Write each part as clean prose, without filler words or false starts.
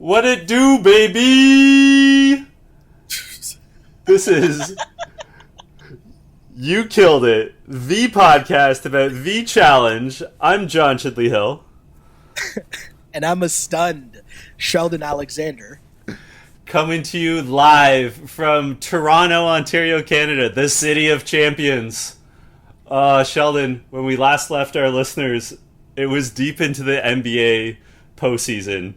What it do, baby? This is You Killed It, the podcast about the challenge. I'm John Chidley Hill. And I'm a stunned Sheldon Alexander. Coming to you live from Toronto, Ontario, Canada, the city of champions. Sheldon, when we last left our listeners, it was deep into the NBA postseason.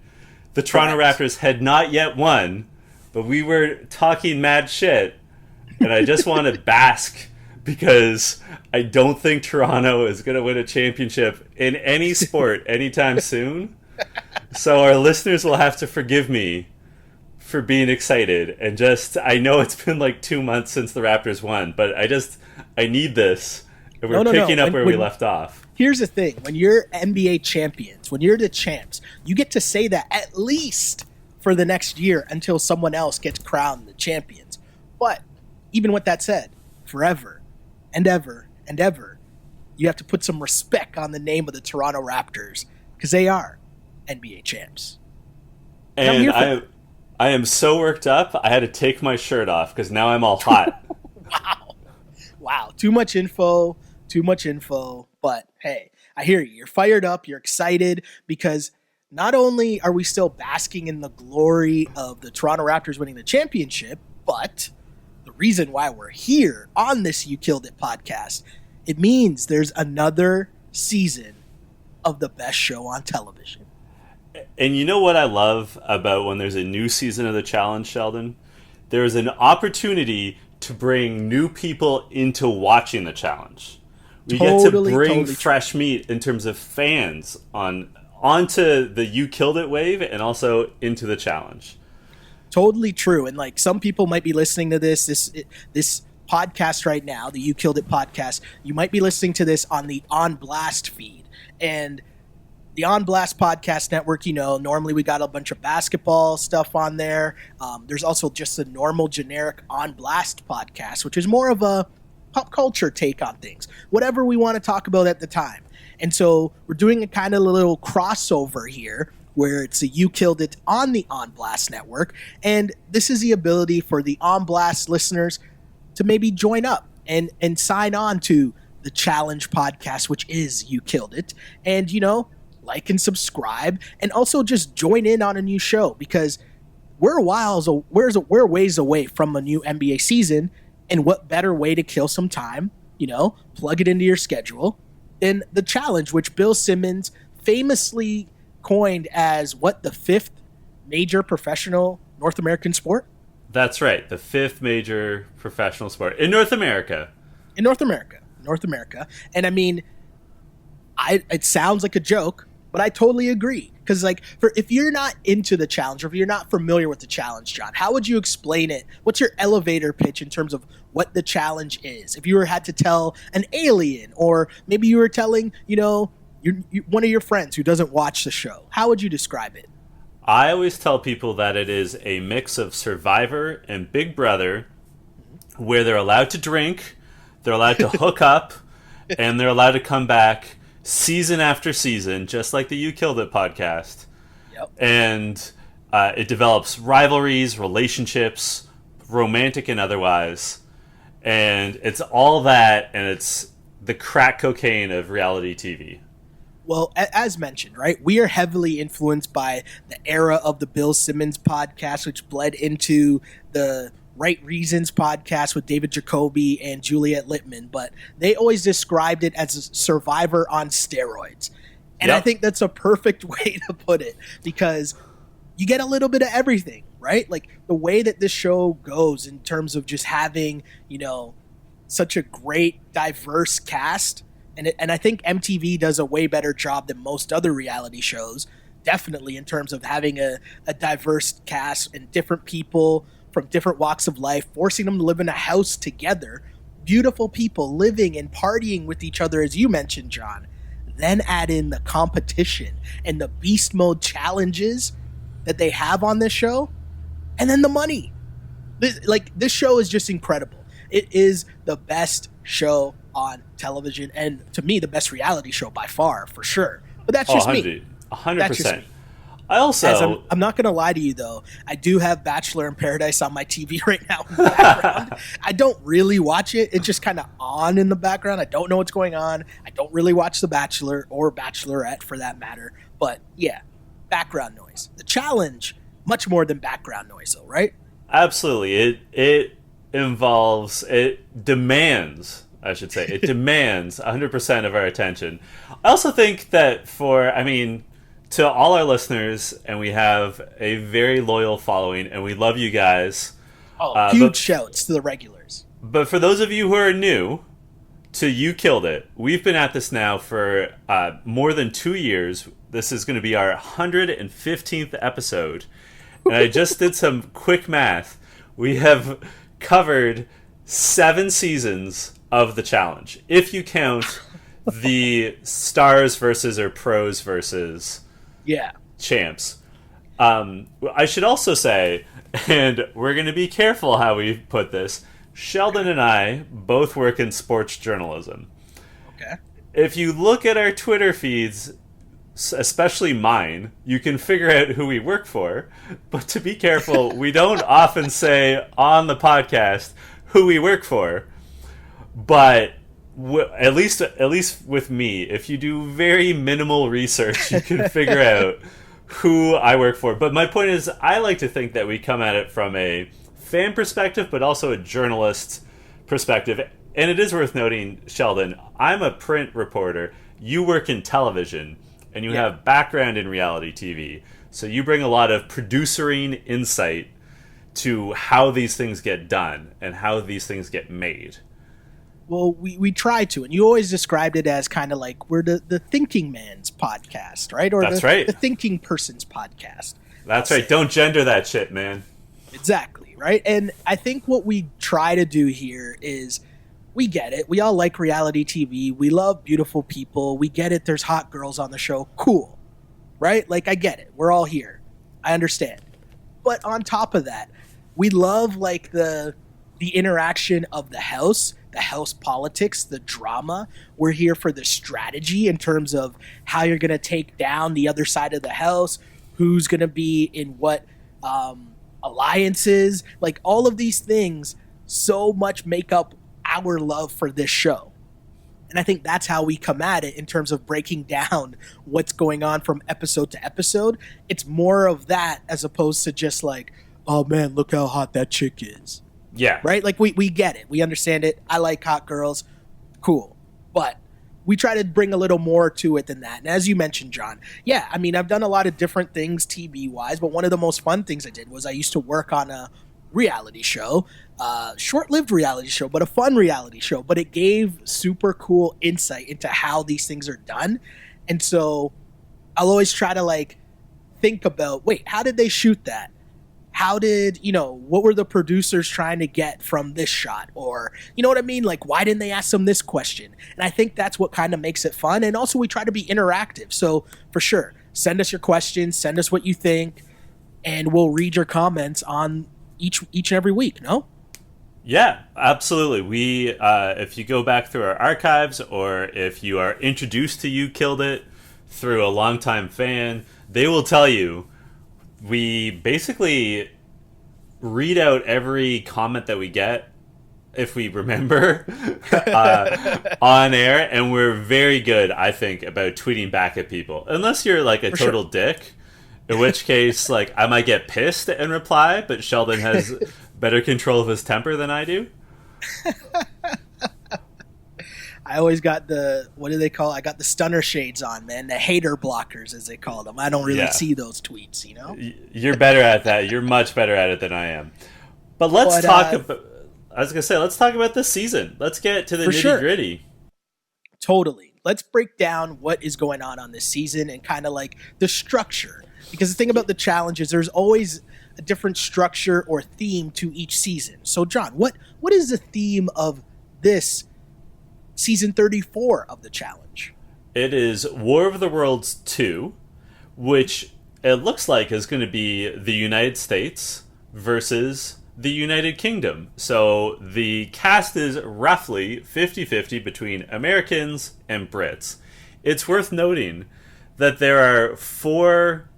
The Toronto Raptors had not yet won, but we were talking mad shit. And I just want to bask because I don't think Toronto is going to win a championship in any sport anytime soon. So our listeners will have to forgive me for being excited. And I know it's been like 2 months since the Raptors won, but I need this. And we're picking up where we left off. Here's the thing. When you're NBA champions, when you're the champs, you get to say that at least for the next year until someone else gets crowned the champions. But even with that said, forever and ever and ever, you have to put some respect on the name of the Toronto Raptors because they are NBA champs. And I am so worked up, I had to take my shirt off because now I'm all hot. Wow. Too much info. But hey, I hear you. You're fired up. You're excited because not only are we still basking in the glory of the Toronto Raptors winning the championship, but the reason why we're here on this You Killed It podcast, it means there's another season of the best show on television. And you know what I love about when there's a new season of the challenge, Sheldon? There's an opportunity to bring new people into watching the challenge. We get to bring fresh meat in terms of fans onto the You Killed It wave and also into the challenge. Totally true. And like some people might be listening to this podcast right now, the You Killed It podcast. You might be listening to this on the On Blast feed. And the On Blast podcast network, normally we got a bunch of basketball stuff on there. There's also just a normal generic On Blast podcast, which is more of a pop culture take on things, whatever we want to talk about at the time. And so we're doing a kind of little crossover here where it's a You Killed It on the On Blast network. And this is the ability for the On Blast listeners to maybe join up and sign on to the challenge podcast, which is You Killed It. And, like and subscribe and also just join in on a new show because we're ways away from a new NBA season. And what better way to kill some time, plug it into your schedule, than the challenge, which Bill Simmons famously coined as the fifth major professional North American sport? That's right. The fifth major professional sport in North America. North America. And I mean, it sounds like a joke, but I totally agree. Because if you're not into the challenge or if you're not familiar with the challenge, John, how would you explain it? What's your elevator pitch in terms of what the challenge is? If you had to tell an alien or maybe you were telling, one of your friends who doesn't watch the show, how would you describe it? I always tell people that it is a mix of Survivor and Big Brother where they're allowed to drink, they're allowed to hook up, and they're allowed to come back season after season, just like the You Killed It podcast. Yep. And it develops rivalries, relationships, romantic and otherwise. And it's all that, and it's the crack cocaine of reality TV. Well, as mentioned, right, we are heavily influenced by the era of the Bill Simmons podcast, which bled into the Right Reasons podcast with David Jacoby and Juliet Littman, but they always described it as a Survivor on steroids. And I think that's a perfect way to put it because you get a little bit of everything, right? Like the way that this show goes in terms of just having, such a great diverse cast. And I think MTV does a way better job than most other reality shows, definitely in terms of having a diverse cast and different people from different walks of life, forcing them to live in a house together, beautiful people living and partying with each other, as you mentioned, John. Then add in the competition and the beast mode challenges that they have on this show, and then the money. This show is just incredible. It is the best show on television, and to me, the best reality show by far, for sure. But that's just me. 100%. I also... I'm not going to lie to you, though. I do have Bachelor in Paradise on my TV right now in the background. I don't really watch it. It's just kind of on in the background. I don't know what's going on. I don't really watch The Bachelor or Bachelorette for that matter. But yeah, background noise. The challenge, much more than background noise, though, right? Absolutely. It involves, it demands 100% of our attention. I also think that to all our listeners, and we have a very loyal following, and we love you guys. Huge shouts to the regulars. But for those of you who are new to You Killed It, we've been at this now for more than 2 years. This is going to be our 115th episode. And I just did some quick math. We have covered 7 seasons of the challenge, if you count the stars versus or pros versus champs. I should also say, and we're going to be careful how we put this, Sheldon and I both work in sports journalism. Okay. If you look at our Twitter feeds, especially mine, you can figure out who we work for. But to be careful, we don't often say on the podcast who we work for. But at least with me, if you do very minimal research, you can figure out who I work for. But my point is, I like to think that we come at it from a fan perspective, but also a journalist perspective. And it is worth noting, Sheldon, I'm a print reporter. You work in television, and you have background in reality TV. So you bring a lot of producering insight to how these things get done and how these things get made. Well, we try to, and you always described it as kind of like we're the thinking man's podcast, right? Or That's right. The thinking person's podcast. That's right. Don't gender that shit, man. Exactly, right? And I think what we try to do here is, we get it. We all like reality TV. We love beautiful people. We get it. There's hot girls on the show. Cool, right? Like, I get it. We're all here. I understand. But on top of that, we love like the interaction of the house politics, the drama. We're here for the strategy in terms of how you're going to take down the other side of the house, who's going to be in what alliances, like all of these things so much make up our love for this show. And I think that's how we come at it in terms of breaking down what's going on from episode to episode. It's more of that as opposed to just like, oh man, look how hot that chick is. Yeah. Right? Like we get it. We understand it. I like hot girls. Cool. But we try to bring a little more to it than that. And as you mentioned, John, I've done a lot of different things TV-wise, but one of the most fun things I did was I used to work on a reality show, short-lived reality show, but a fun reality show. But it gave super cool insight into how these things are done. And so I'll always try to like think about, wait, how did they shoot that? How did, what were the producers trying to get from this shot? Or, you know what I mean? Like, why didn't they ask them this question? And I think that's what kind of makes it fun. And also we try to be interactive. So for sure, send us your questions, send us what you think, and we'll read your comments on each and every week, no? Yeah, absolutely. We, if you go back through our archives, or if you are introduced to You Killed It through a longtime fan, they will tell you we basically read out every comment that we get, if we remember, on air, and we're very good, I think, about tweeting back at people. Unless you're like a total dick, in which case, like, I might get pissed and reply, but Sheldon has better control of his temper than I do. I always got what do they call it? I got the stunner shades on, man. The hater blockers, as they call them. I don't really see those tweets, You're better at that. You're much better at it than I am. But let's talk about... I was going to say, let's talk about this season. Let's get to the nitty-gritty. Sure. Totally. Let's break down what is going on this season and kind of like the structure. Because the thing about the challenge is there's always a different structure or theme to each season. So, John, what is the theme of this season 34 of the challenge? It is War of the Worlds 2, which it looks like is going to be the United States versus the United Kingdom. So the cast is roughly 50-50 between Americans and Brits. It's worth noting that there are 4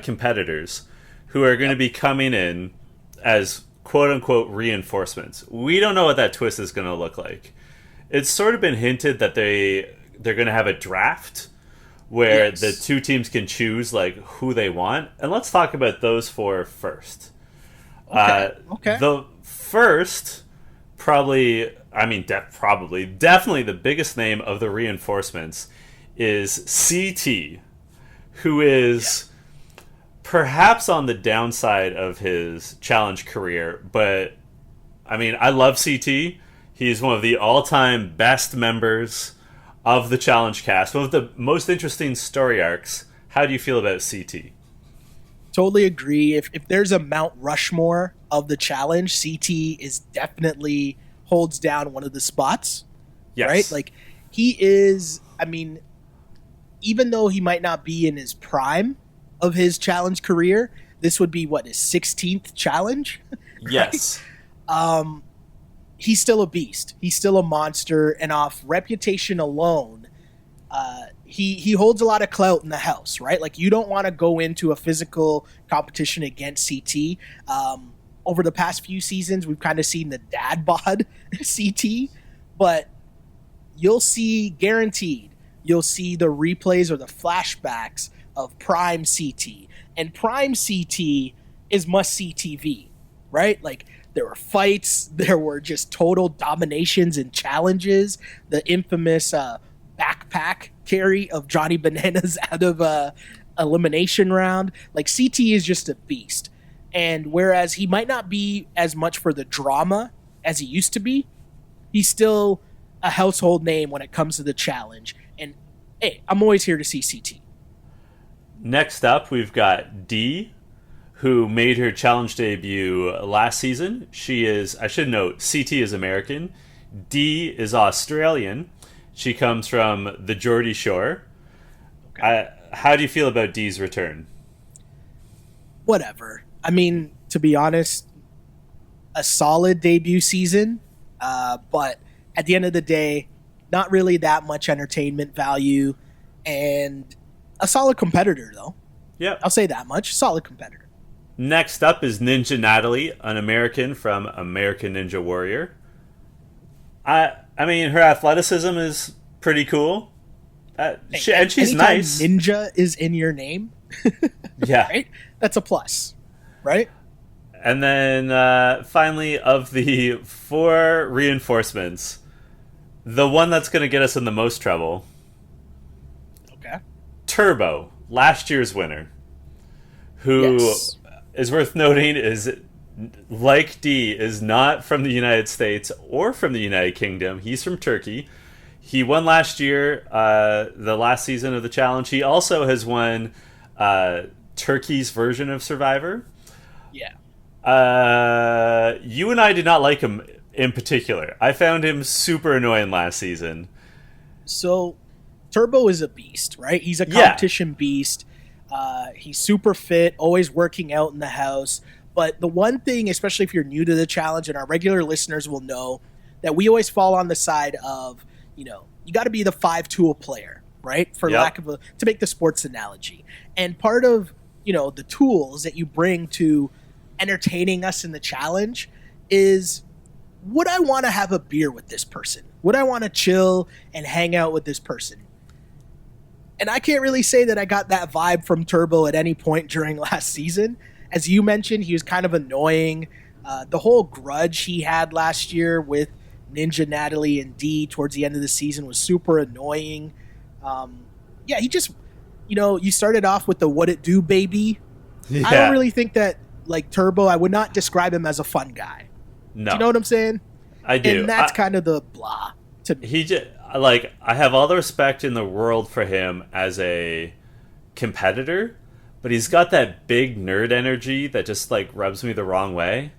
competitors who are going to be coming in as quote-unquote reinforcements. We don't know what that twist is going to look like. It's sort of been hinted that they're going to have a draft where the two teams can choose like who they want. And let's talk about those four first. Okay. The first, definitely the biggest name of the reinforcements is CT, who is perhaps on the downside of his challenge career. But, I mean, I love CT. He's one of the all-time best members of the challenge cast. One of the most interesting story arcs. How do you feel about CT? Totally agree. If there's a Mount Rushmore of the challenge, CT is definitely holds down one of the spots. Yes. Right? Like, he is, I mean, even though he might not be in his prime of his challenge career, this would be, his 16th challenge? Yes. He's still a beast. He's still a monster, and off reputation alone, he holds a lot of clout in the house, right? Like, you don't want to go into a physical competition against CT. Over the past few seasons, we've kind of seen the dad bod CT, but you'll see the replays or the flashbacks of Prime CT, and Prime CT is must-see TV, right? Like, there were fights, there were just total dominations and challenges, the infamous backpack carry of Johnny Bananas out of elimination round. Like, CT is just a beast. And whereas he might not be as much for the drama as he used to be, he's still a household name when it comes to the challenge. And, hey, I'm always here to see CT. Next up, we've got D, who made her challenge debut last season. She is, I should note, CT is American. D is Australian. She comes from the Geordie Shore. Okay. How do you feel about D's return? Whatever. I mean, to be honest, a solid debut season, but at the end of the day, not really that much entertainment value, and a solid competitor, though. Yeah, I'll say that much. Solid competitor. Next up is Ninja Natalie, an American from American Ninja Warrior. I mean, her athleticism is pretty cool. And she's nice. Ninja is in your name. Yeah. Right? That's a plus. Right? And then finally, of the four reinforcements, the one that's going to get us in the most trouble. Okay. Turbo, last year's winner, who is worth noting is, like D, is not from the United States or from the United Kingdom. He's from Turkey. He won last year, the last season of the challenge. He also has won Turkey's version of Survivor. Yeah. You and I did not like him in particular. I found him super annoying last season. So, Turbo is a beast, right? He's a competition beast. He's super fit, always working out in the house. But the one thing, especially if you're new to the challenge, and our regular listeners will know, that we always fall on the side of, you got to be the 5-tool player, right? For lack of to make the sports analogy. And part of, the tools that you bring to entertaining us in the challenge is, would I want to have a beer with this person? Would I want to chill and hang out with this person? And I can't really say that I got that vibe from Turbo at any point during last season. As you mentioned, he was kind of annoying. The whole grudge he had last year with Ninja Natalie and D towards the end of the season was super annoying. He just, you started off with the what it do, baby. Yeah. I don't really think that, like, Turbo, I would not describe him as a fun guy. No. Do you know what I'm saying? I do. And that's kind of the blah to me. He just, I have all the respect in the world for him as a competitor, but he's got that big nerd energy that just, rubs me the wrong way.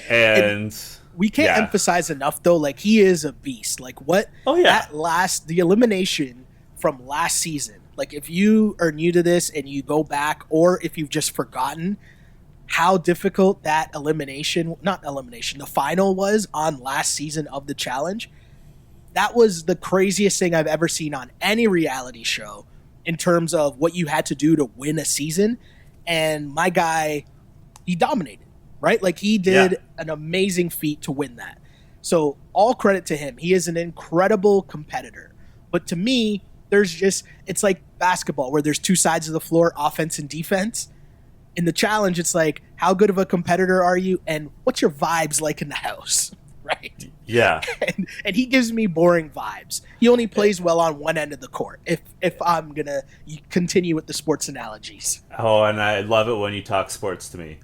and we can't emphasize enough, though, he is a beast. The elimination from last season, if you are new to this and you go back, or if you've just forgotten how difficult that the final was on last season of the challenge, that was the craziest thing I've ever seen on any reality show. in terms of what you had to do to win a season. And my guy, he dominated, right? Like he did an amazing feat to win that. So all credit to him. He is an incredible competitor. But to me, it's like basketball where there's two sides of the floor, offense and defense. In the challenge, it's like, how good of a competitor are you? And what's your vibes like in the house? Right? Yeah. And he gives me boring vibes. He only plays well on one end of the court, if I'm going to continue with the sports analogies. Oh, and I love it when you talk sports to me.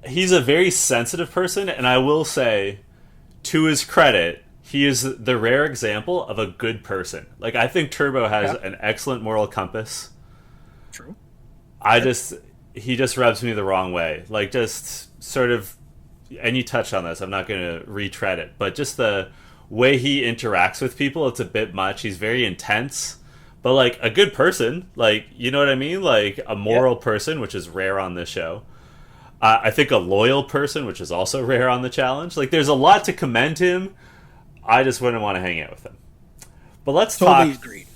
He's a very sensitive person, and I will say, to his credit, he is the rare example of a good person. Like, I think Turbo has an excellent moral compass. True. He just rubs me the wrong way. Like, just sort of, and you touched on this, I'm not going to retread it, but just the way he interacts with people, it's a bit much. He's very intense, but like a good person, like, you know what I mean? Like a moral person, which is rare on this show. I think a loyal person, which is also rare on the challenge. Like, there's a lot to commend him. I just wouldn't want to hang out with him. But let's totally agreed.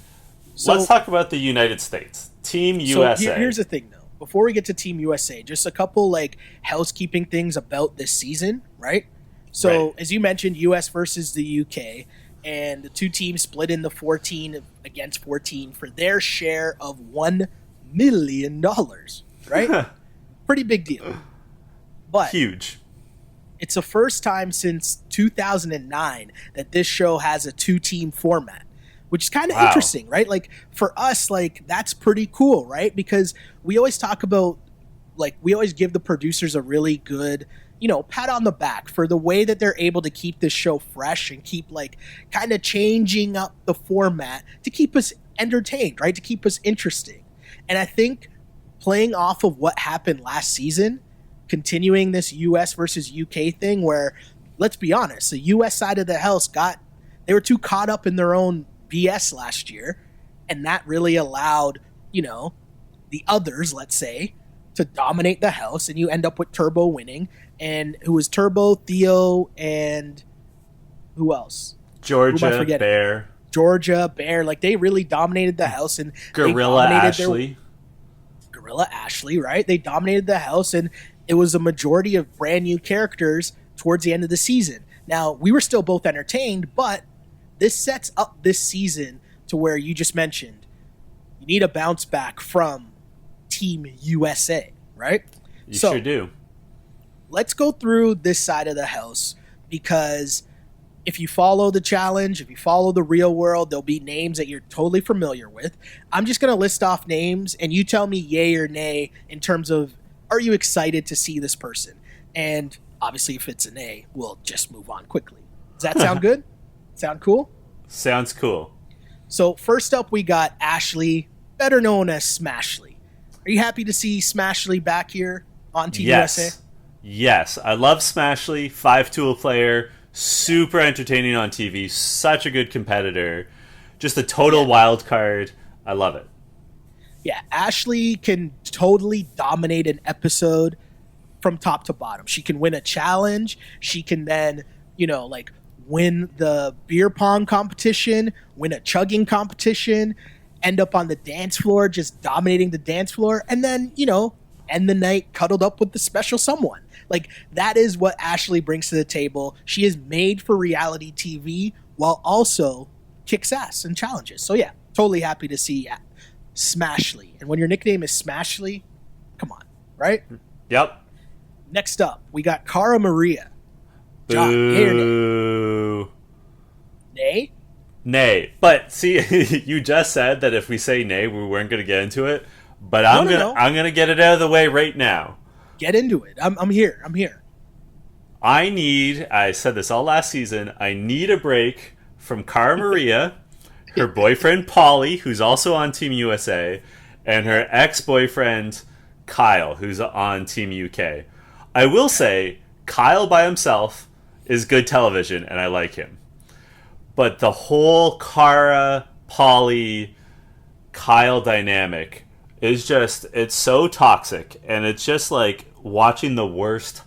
Let's talk about the United States. Team USA. So here's the thing, though. Before we get to Team USA, just a couple like housekeeping things about this season, right? So as you mentioned, US versus the UK, and the two teams split in the 14 against 14 for their share of $1 million, right? Pretty big deal. But huge. It's the first time since 2009 that this show has a two-team format, which is kind of interesting, right? Like, for us, like, that's pretty cool, right? Because we always talk about, like, we always give the producers a really good, pat on the back for the way that they're able to keep this show fresh and keep, like, kind of changing up the format to keep us entertained, right? To keep us interesting. And I think playing off of what happened last season, continuing this US versus UK thing where, let's be honest, the US side of the house they were too caught up in their own BS last year, and that really allowed, the others, let's say, to dominate the house, and you end up with Turbo winning, and who was Turbo, Theo, and who else? Georgia, Bear, like they really dominated the house, and Gorilla Ashley, right? They dominated the house, and it was a majority of brand new characters towards the end of the season. Now, we were still both entertained, but this sets up this season to where you just mentioned you need a bounce back from Team USA, right? You sure do. Let's go through this side of the house, because if you follow the challenge, if you follow the real world, there'll be names that you're totally familiar with. I'm just going to list off names, and you tell me yay or nay in terms of, are you excited to see this person? And obviously, if it's an A, we'll just move on quickly. Does that sound good? Sound cool? Sounds cool. So first up, we got Ashley, better known as Smashley. Are you happy to see Smashley back here on Team USA? Yes, I love Smashley, 5-tool player, super entertaining on TV, such a good competitor, just a total wild card. I love it. Yeah, Ashley can totally dominate an episode from top to bottom. She can win a challenge. She can then, win the beer pong competition, win a chugging competition, end up on the dance floor, just dominating the dance floor, and then, end the night cuddled up with the special someone. Like, that is what Ashley brings to the table. She is made for reality TV while also kicks ass in challenges. So yeah, totally happy to see Smashley. And when your nickname is Smashley, come on, right? Yep. Next up, we got Cara Maria. John, Boo. Nay? Nay. But see, you just said that if we say nay, we weren't going to get into it. But I'm gonna get it out of the way right now. Get into it. I'm here. I said this all last season, I need a break from Cara Maria, her boyfriend Paulie, who's also on Team USA, and her ex-boyfriend Kyle, who's on Team UK. I will say, Kyle by himself is good television, and I like him. But the whole Cara, Paulie, Kyle dynamic is just, it's so toxic, and it's just like watching the worst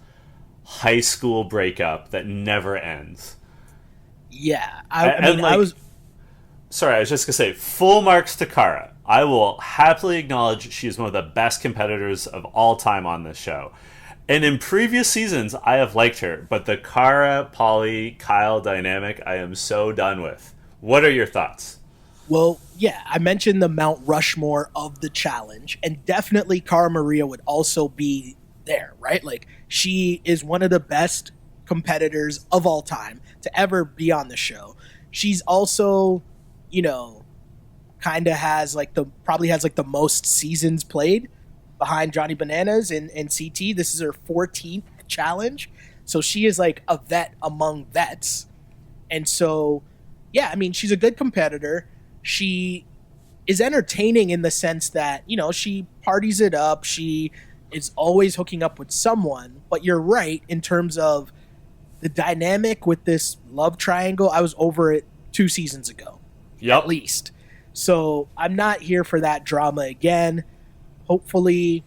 high school breakup that never ends. Yeah, I sorry, I was just going to say, full marks to Kara. I will happily acknowledge she is one of the best competitors of all time on this show. And in previous seasons, I have liked her, but the Kara, Polly, Kyle dynamic, I am so done with. What are your thoughts? Well, yeah, I mentioned the Mount Rushmore of the challenge, and definitely Cara Maria would also be there, right? Like, she is one of the best competitors of all time to ever be on the show. She's also, you know, kind of has like probably has like the most seasons played behind Johnny Bananas in CT. This is her 14th challenge. So she is like a vet among vets. And so, yeah, I mean, she's a good competitor. She is entertaining in the sense that, you know, she parties it up. She is always hooking up with someone. But you're right in terms of the dynamic with this love triangle. I was over it 2 seasons ago, at least. So I'm not here for that drama again. Hopefully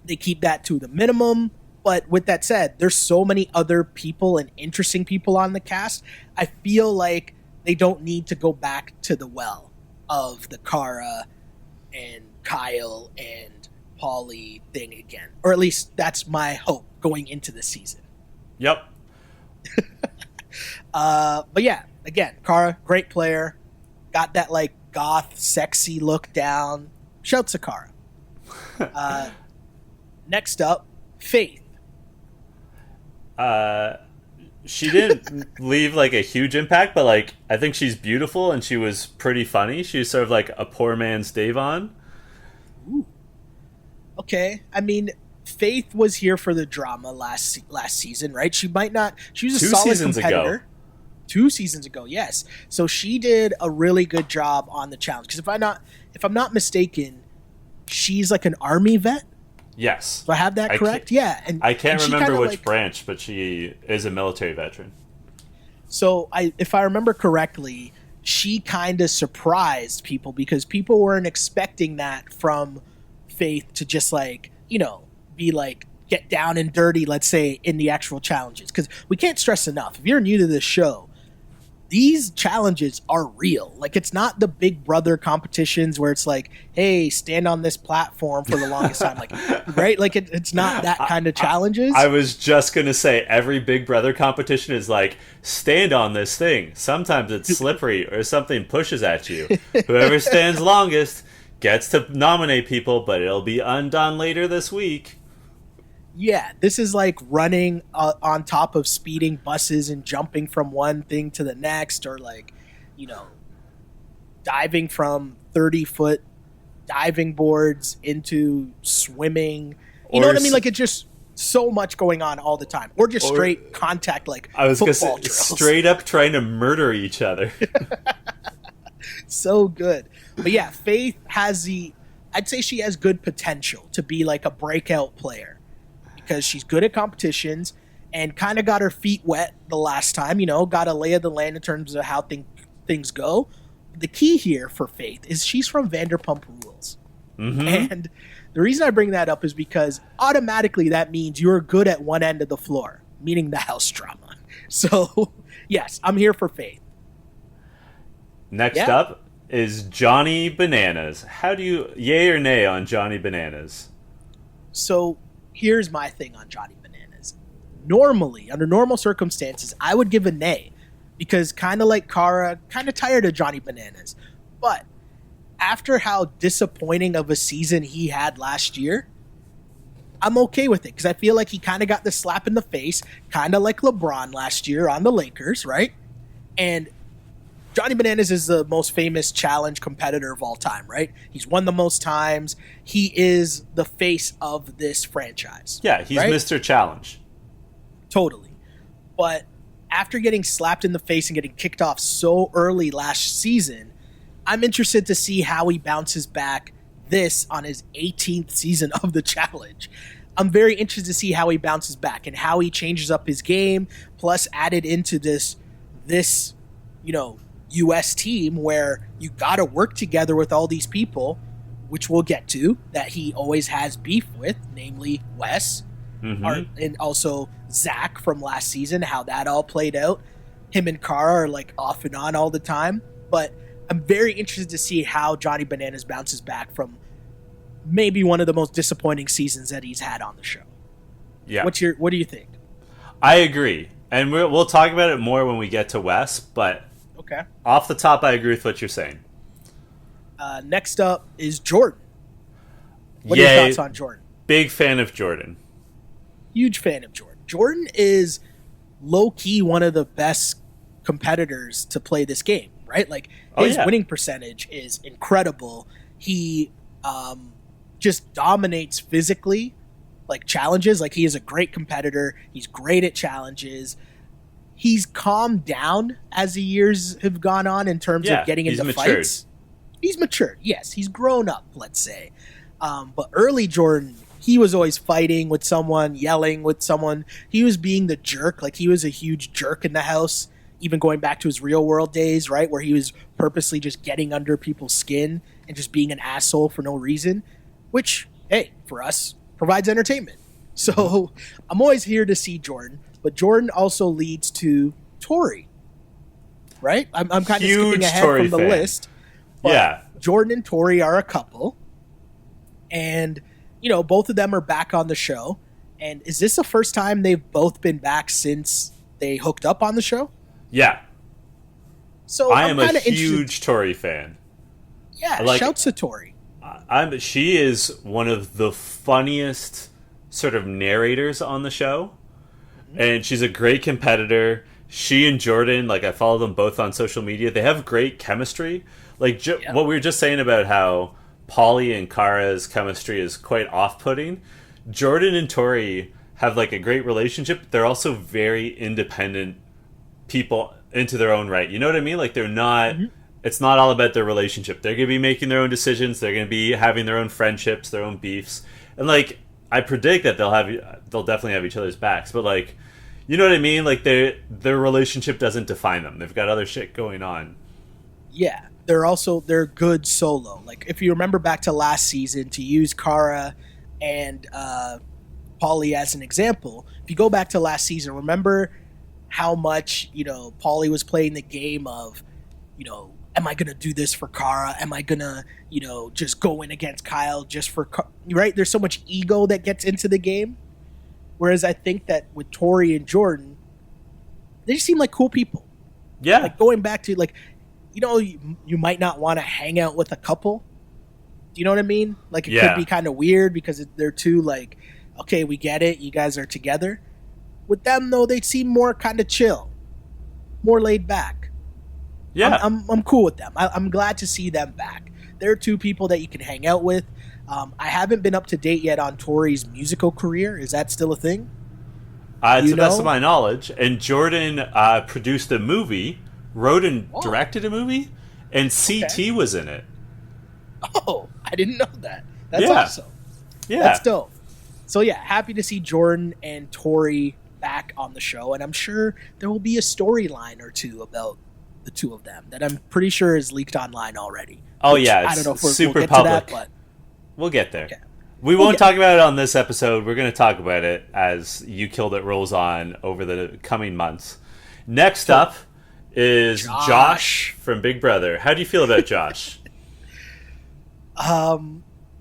they keep that to the minimum. But with that said, there's so many other people and interesting people on the cast. I feel like they don't need to go back to the well of the Cara and Kyle and Paulie thing again. Or at least that's my hope going into the season. Yep. But yeah, again, Cara, great player. Got that like goth, sexy look down. Shouts to Cara. Next up, Faith. She didn't leave like a huge impact, but like I think she's beautiful and she was pretty funny. She was sort of like a poor man's Davon. Ooh. Okay, I mean, Faith was here for the drama last season, right? She might not. She was a solid competitor. Ago. 2 seasons ago, yes. So she did a really good job on the challenge. Because if I'm not mistaken, she's like an army vet. Yes. Do I have that correct? Yeah. And I can't remember which branch, but she is a military veteran. So if I remember correctly, she kind of surprised people because people weren't expecting that from Faith to just like, you know, be like, get down and dirty, let's say, in the actual challenges. Because we can't stress enough, if you're new to this show, these challenges are real. Like, it's not the Big Brother competitions where it's like, hey, stand on this platform for the longest time. Like, right? Like, it's not that kind of challenges. I was just going to say, every Big Brother competition is like, stand on this thing. Sometimes it's slippery or something pushes at you. Whoever stands longest gets to nominate people, but it'll be undone later this week. Yeah, this is like running on top of speeding buses and jumping from one thing to the next, or like, you know, diving from 30-foot diving boards into swimming. You know what I mean? Like, it's just so much going on all the time. Or just straight contact, like I was football gonna say, drills. Straight up trying to murder each other. So good. But yeah, Faith has I'd say she has good potential to be like a breakout player. Because she's good at competitions and kind of got her feet wet the last time, you know, got a lay of the land in terms of how things go. The key here for Faith is she's from Vanderpump Rules. Mm-hmm. And the reason I bring that up is because automatically that means you're good at one end of the floor, meaning the house drama. So, yes, I'm here for Faith. Next up is Johnny Bananas. How do you, yay or nay on Johnny Bananas? So, here's my thing on Johnny Bananas. Normally, under normal circumstances, I would give a nay because kind of like Cara, kind of tired of Johnny Bananas. But after how disappointing of a season he had last year, I'm okay with it because I feel like he kind of got the slap in the face, kind of like LeBron last year on the Lakers, right? And Johnny Bananas is the most famous challenge competitor of all time, right? He's won the most times. He is the face of this franchise. Yeah, he's right? Mr. Challenge. Totally. But after getting slapped in the face and getting kicked off so early last season, I'm interested to see how he bounces back this on his 18th season of the challenge. I'm very interested to see how he bounces back and how he changes up his game, plus added into this, you know, U.S. team where you got to work together with all these people, which we'll get to, that he always has beef with, namely Wes, and also Zach from last season, how that all played out. Him and Cara are like off and on all the time. But I'm very interested to see how Johnny Bananas bounces back from maybe one of the most disappointing seasons that he's had on the show. Yeah. What do you think? I agree. And we'll talk about it more when we get to Wes, but Okay. off the top, I agree with what you're saying. Next up is Jordan. What are your thoughts on Jordan? Big fan of Jordan. Huge fan of Jordan. Jordan is low-key one of the best competitors to play this game, right? Like, his winning percentage is incredible. He just dominates physically, like challenges. Like, he is a great competitor. He's great at challenges. He's calmed down as the years have gone on in terms of getting into fights. He's matured. Yes, he's grown up, let's say. But early Jordan, he was always fighting with someone, yelling with someone. He was being the jerk. Like, he was a huge jerk in the house, even going back to his real world days, right? Where he was purposely just getting under people's skin and just being an asshole for no reason, which, hey, for us, provides entertainment. So I'm always here to see Jordan. But Jordan also leads to Tori, right? I'm kind of skipping ahead Tory from the fan. list. But Jordan and Tori are a couple. And, you know, both of them are back on the show. And is this the first time they've both been back since they hooked up on the show? Yeah. So I am a huge Tori fan. Yeah, shouts to Tori. She is one of the funniest sort of narrators on the show. And she's a great competitor. She and Jordan, like, I follow them both on social media. They have great chemistry. Like, what we were just saying about how Pauly and Kara's chemistry is quite off-putting. Jordan and Tori have, like, a great relationship. They're also very independent people into their own right. You know what I mean? Like, they're not... It's not all about their relationship. They're going to be making their own decisions. They're going to be having their own friendships, their own beefs. And, like, I predict that they'll definitely have each other's backs. But, like, you know what I mean? Like, their relationship doesn't define them. They've got other shit going on. Yeah. They're good solo. Like, if you remember back to last season, to use Kara and Pauly as an example, if you go back to last season, remember how much, you know, Pauly was playing the game of, you know, am I going to do this for Kara? Am I going to, you know, just go in against Kyle just for, right? There's so much ego that gets into the game. Whereas I think that with Tori and Jordan, they just seem like cool people. Yeah. Like, going back to, like, you know, you might not want to hang out with a couple. Do you know what I mean? Like, it could be kind of weird because they're too, like, okay, we get it. You guys are together. With them, though, they seem more kind of chill, more laid back. Yeah, I'm cool with them. I'm glad to see them back. They're two people that you can hang out with. I haven't been up to date yet on Tori's musical career. Is that still a thing? To the best of my knowledge. And Jordan produced a movie, wrote and directed a movie, and CT was in it. Oh, I didn't know that. That's awesome. Yeah. That's dope. So, yeah, happy to see Jordan and Tori back on the show. And I'm sure there will be a storyline or two about the two of them that I'm pretty sure is leaked online already. Oh, yeah. I don't know if super we'll get public. to that, but we'll get there. Okay. We won't talk about it on this episode. We're going to talk about it as You Killed It rolls on over the coming months. Next up is Josh from Big Brother. How do you feel about Josh?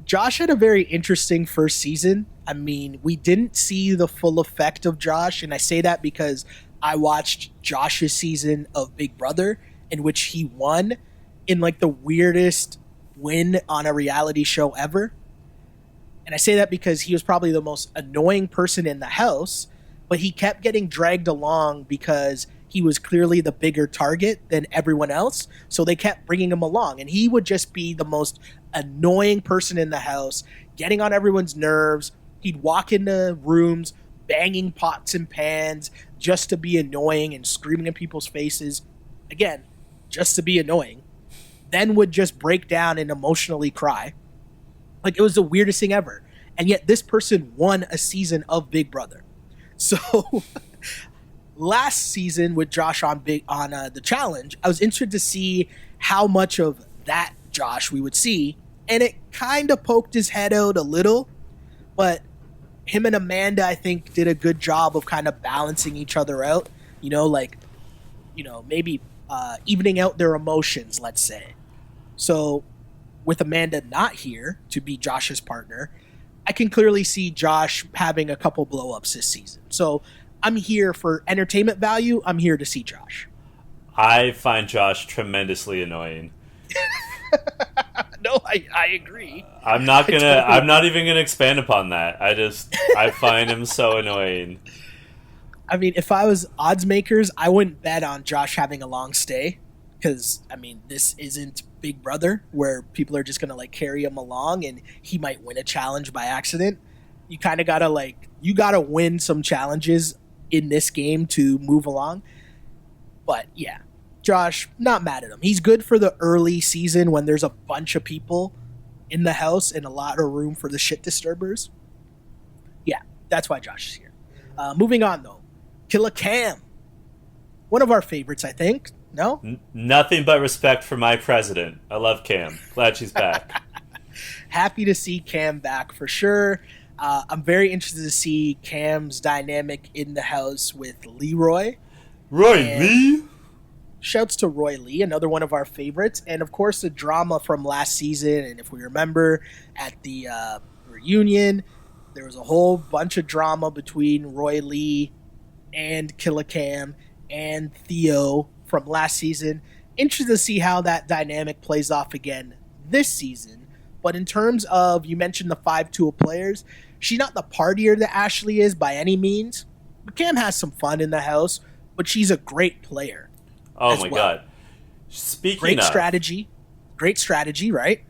Josh had a very interesting first season. I mean, we didn't see the full effect of Josh, and I say that because I watched Josh's season of Big Brother, in which he won in, like, the weirdest win on a reality show ever. And I say that because he was probably the most annoying person in the house, but he kept getting dragged along because he was clearly the bigger target than everyone else. So they kept bringing him along, and he would just be the most annoying person in the house, getting on everyone's nerves. He'd walk into rooms, banging pots and pans just to be annoying and screaming in people's faces. Again, just to be annoying. Then would just break down and emotionally cry. Like, it was the weirdest thing ever. And yet this person won a season of Big Brother. So last season with Josh on the challenge, I was interested to see how much of that Josh we would see. And it kind of poked his head out a little. But him and Amanda, I think, did a good job of kind of balancing each other out. You know, like, you know, maybe evening out their emotions, let's say. So with Amanda not here to be Josh's partner, I can clearly see Josh having a couple blow-ups this season. So I'm here for entertainment value. I'm here to see Josh. I find Josh tremendously annoying. No, I agree. I'm not even gonna expand upon that. I find him so annoying. I mean, if I was odds makers, I wouldn't bet on Josh having a long stay because, I mean, this isn't Big Brother where people are just going to, like, carry him along and he might win a challenge by accident. You kind of got to, you got to win some challenges in this game to move along. But, yeah, Josh, not mad at him. He's good for the early season when there's a bunch of people in the house and a lot of room for the shit disturbers. Yeah, that's why Josh is here. Moving on, though. Killer Cam. One of our favorites, I think. No? Nothing but respect for my president. I love Cam. Glad she's back. Happy to see Cam back for sure. I'm very interested to see Cam's dynamic in the house with Leroy. Roy Lee? Shouts to Roy Lee, another one of our favorites. And, of course, the drama from last season. And if we remember, at the reunion, there was a whole bunch of drama between Roy Lee and Killer Cam and Theo from last season. Interested to see how that dynamic plays off again this season. But in terms of, you mentioned the 5-tool players, she's not the partier that Ashley is by any means. But Cam has some fun in the house, but she's a great player. Oh my God. Great strategy, right?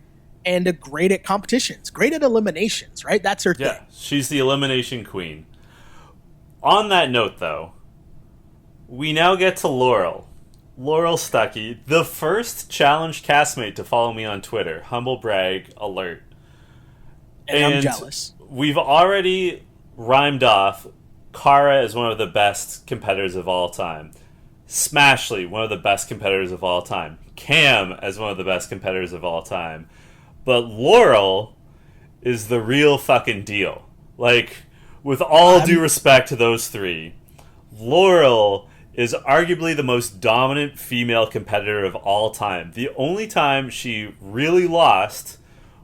And great at competitions, great at eliminations, right? That's her thing. Yeah, she's the elimination queen. On that note, though, we now get to Laurel. Laurel Stuckey, the first challenge castmate to follow me on Twitter. Humble brag alert. And I'm jealous. We've already rhymed off Kara as one of the best competitors of all time. Smashley, one of the best competitors of all time. Cam as one of the best competitors of all time. But Laurel is the real fucking deal. Like, with all due respect to those three, Laurel is arguably the most dominant female competitor of all time. The only time she really lost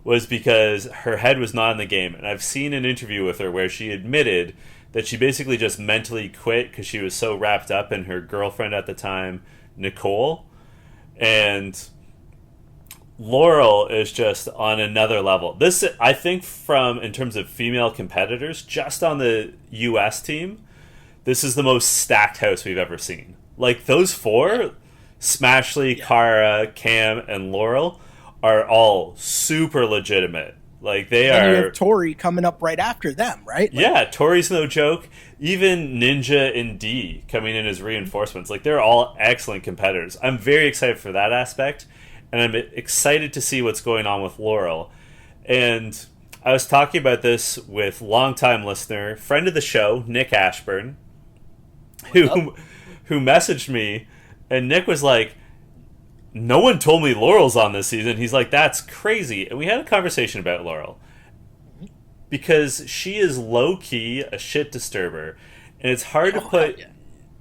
was because her head was not in the game. And I've seen an interview with her where she admitted that she basically just mentally quit because she was so wrapped up in her girlfriend at the time, Nicole. And Laurel is just on another level. This, I think, in terms of female competitors, just on the U.S. team, this is the most stacked house we've ever seen. Like, those four, Smashley, Kara, Cam, and Laurel, are all super legitimate. Like, they are. And you have Tori coming up right after them, right? Yeah, Tori's no joke. Even Ninja and D coming in as reinforcements. Like, they're all excellent competitors. I'm very excited for that aspect. And I'm excited to see what's going on with Laurel. And I was talking about this with longtime listener, friend of the show, Nick Ashburn, who messaged me. And Nick was like, no one told me Laurel's on this season. He's like, that's crazy. And we had a conversation about Laurel. Because she is low-key a shit disturber. And it's hard to put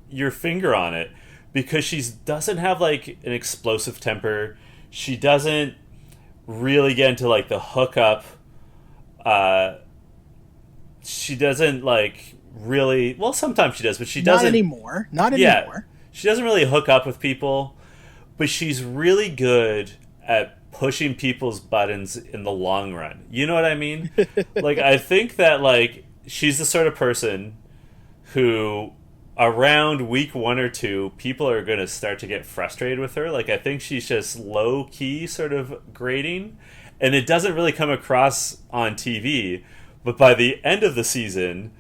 your finger on it. Because she doesn't have, like, an explosive temper. She doesn't really get into, like, the hookup. She doesn't, like, really... Well, sometimes she does, but she doesn't... Not anymore. She doesn't really hook up with people, but she's really good at pushing people's buttons in the long run. You know what I mean? Like, I think that, like, she's the sort of person who... around week 1 or 2, people are going to start to get frustrated with her. Like, I think she's just low-key sort of grating. And it doesn't really come across on TV. But by the end of the season,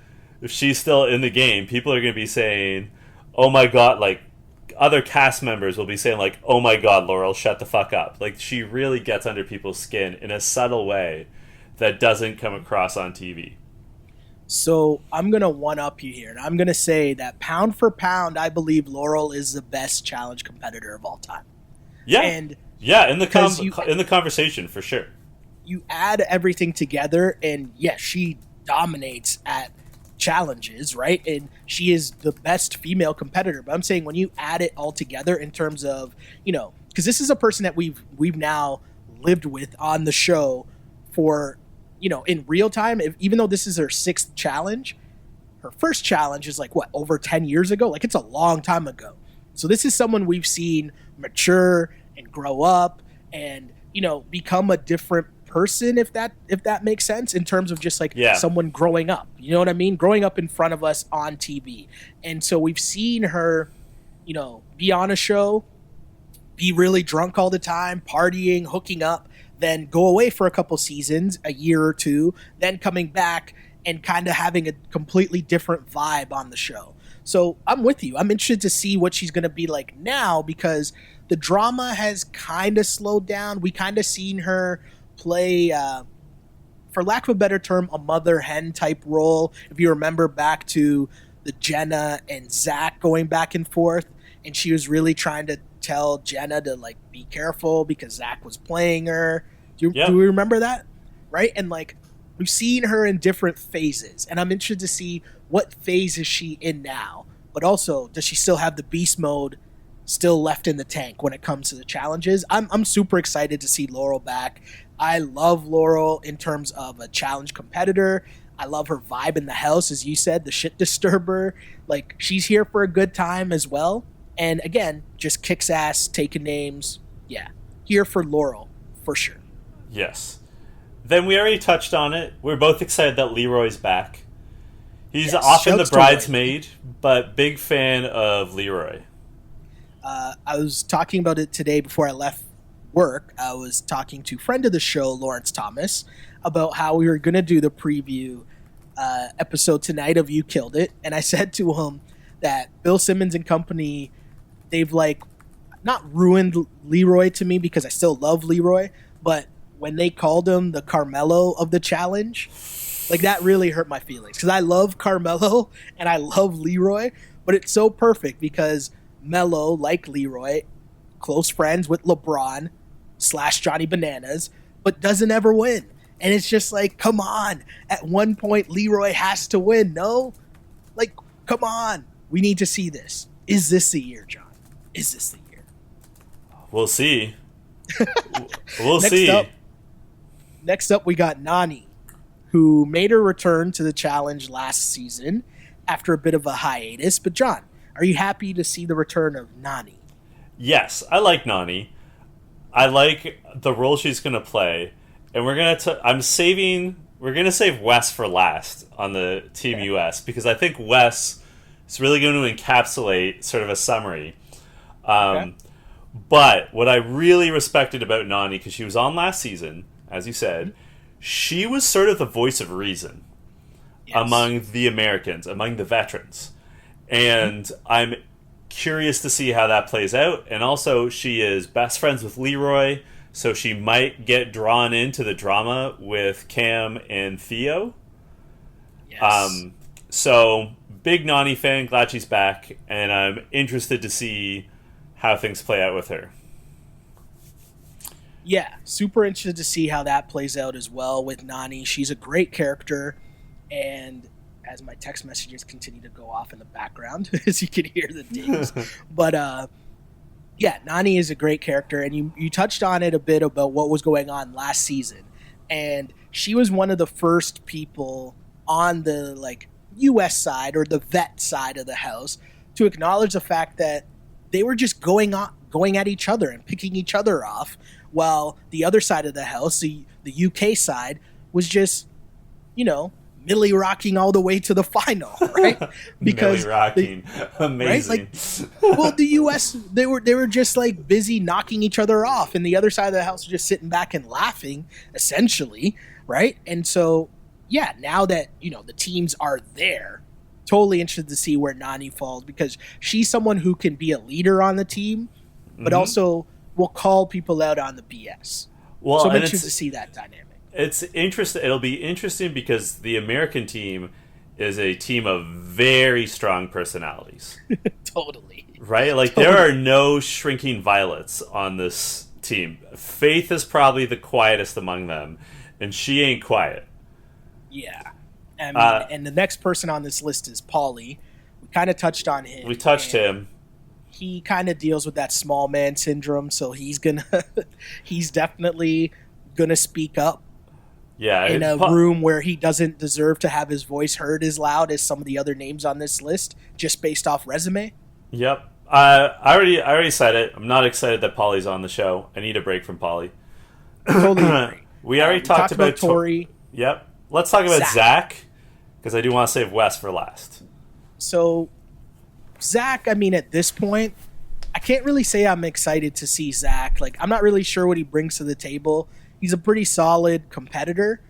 if she's still in the game, people are going to be saying, oh my God, like, other cast members will be saying, like, oh my God, Laurel, shut the fuck up. Like, she really gets under people's skin in a subtle way that doesn't come across on TV. So I'm going to one-up you here, and I'm going to say that pound for pound, I believe Laurel is the best challenge competitor of all time. Yeah, and in the conversation, for sure. You add everything together, and yes, she dominates at challenges, right? And she is the best female competitor. But I'm saying when you add it all together in terms of, because this is a person that we've now lived with on the show for, in real time. Even though this is her 6th challenge, her first challenge is over 10 years ago. It's a long time ago. So this is someone we've seen mature and grow up and, become a different person, if that makes sense, in terms of just someone growing up. You know what I mean? Growing up in front of us on TV. And so we've seen her, be on a show, be really drunk all the time, partying, hooking up, then go away for a couple seasons, a year or two, then coming back and kind of having a completely different vibe on the show. So I'm with you. I'm interested to see what she's going to be like now, because the drama has kind of slowed down. We kind of seen her play, for lack of a better term, a mother hen type role. If you remember back to the Jenna and Zach going back and forth, and she was really trying to tell Jenna to be careful because Zach was playing her. Do we remember that? Right? And we've seen her in different phases, and I'm interested to see what phase is she in now. But also, does she still have the beast mode still left in the tank when it comes to the challenges? I'm super excited to see Laurel back. I love Laurel in terms of a challenge competitor. I love her vibe in the house, as you said, the shit disturber. She's here for a good time as well. And again, just kicks ass, taking names. Yeah, here for Laurel, for sure. Yes. Then we already touched on it. We're both excited that Leroy's back. He's often the bridesmaid, but big fan of Leroy. I was talking about it today before I left work. I was talking to friend of the show, Lawrence Thomas, about how we were going to do the preview episode tonight of You Killed It. And I said to him that Bill Simmons and company, they've not ruined Leroy to me, because I still love Leroy, but when they called him the Carmelo of the challenge, that really hurt my feelings, because I love Carmelo and I love Leroy, but it's so perfect because Melo, like Leroy, close friends with LeBron / Johnny Bananas, but doesn't ever win. And it's just come on. At one point, Leroy has to win, no? Come on. We need to see this. Is this the year, John? Is this the year? We'll see. We'll see. Next up, we got Nani, who made her return to the challenge last season after a bit of a hiatus. But John, are you happy to see the return of Nani? Yes, I like Nani. I like the role she's going to play. And we're going to save Wes for last on the Team US, because I think Wes is really going to encapsulate sort of a summary. But what I really respected about Nani, because she was on last season, as you said, she was sort of the voice of reason among the Americans, among the veterans. And I'm curious to see how that plays out. And also, she is best friends with Leroy, so she might get drawn into the drama with Cam and Theo. Yes. So, big Nani fan, glad she's back, and I'm interested to see how things play out with her. Yeah, super interested to see how that plays out as well with Nani. She's a great character, and as my text messages continue to go off in the background, as you can hear the dings. But, yeah, Nani is a great character, and you touched on it a bit about what was going on last season. And she was one of the first people on the, U.S. side or the vet side of the house to acknowledge the fact that they were just going at each other and picking each other off, while the other side of the house, the UK side, was just, Millie rocking all the way to the final, right? Because Millie rocking, amazing. Right? Well, the US, they were just busy knocking each other off, and the other side of the house was just sitting back and laughing, essentially, right? And so, yeah, now that the teams are there, totally interested to see where Nani falls, because she's someone who can be a leader on the team, but also will call people out on the BS. Well, so I'm interested to see that dynamic. It's interesting. It'll be interesting because the American team is a team of very strong personalities. Totally. Right? There are no shrinking violets on this team. Faith is probably the quietest among them, and she ain't quiet. Yeah. I mean, and the next person on this list is Paulie. We kind of touched on him. We touched him. He kind of deals with that small man syndrome, so he's definitely gonna speak up. Yeah, in a room where he doesn't deserve to have his voice heard as loud as some of the other names on this list, just based off resume. Yep. I already said it. I'm not excited that Paulie's on the show. I need a break from Paulie. Totally agree. We already talked about Tori. Yep. Let's talk about Zach, because I do want to save Wes for last. So, Zach, I mean, at this point, I can't really say I'm excited to see Zach. Like, I'm not really sure what he brings to the table. He's a pretty solid competitor,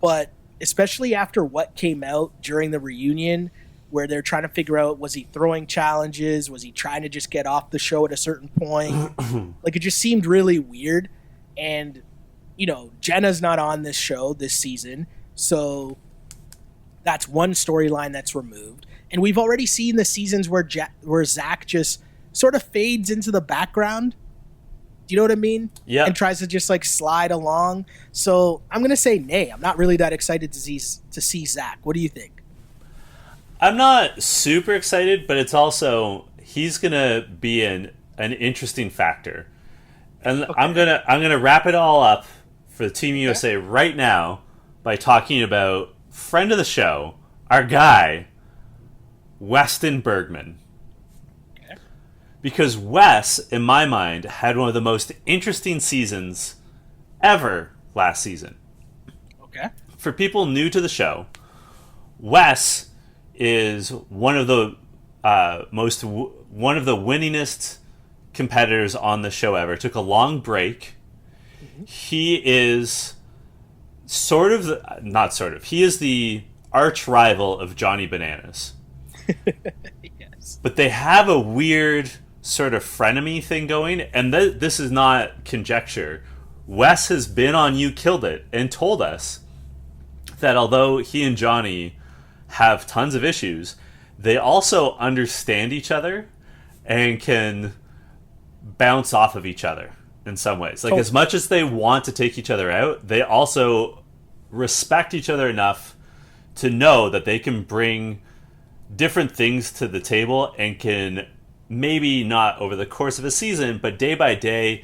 but especially after what came out during the reunion, where they're trying to figure out, was he throwing challenges? Was he trying to just get off the show at a certain point? Like, it just seemed really weird. And, you know, Jenna's not on this show this season, so that's one storyline that's removed. And we've already seen the seasons where Zach just sort of fades into the background. Do you know what I mean? Yeah. And tries to just like slide along. So I'm going to say nay. I'm not really that excited to see Zach. What do you think? I'm not super excited, but it's also, he's going to be an interesting factor. And okay. I'm gonna wrap it all up for Team USA right now by talking about friend of the show, our guy, Weston Bergman. Because Wes, in my mind, had one of the most interesting seasons ever last season. Okay. For people new to the show, Wes is one of the winningest competitors on the show ever. Took a long break. Mm-hmm. He is he is the arch rival of Johnny Bananas. Yes. But they have a weird sort of frenemy thing going, and this is not conjecture. Wes has been on You Killed It and told us that although he and Johnny have tons of issues, they also understand each other and can bounce off of each other in some ways. Like, as much as they want to take each other out, they also respect each other enough to know that they can bring different things to the table and can, maybe not over the course of a season, but day by day,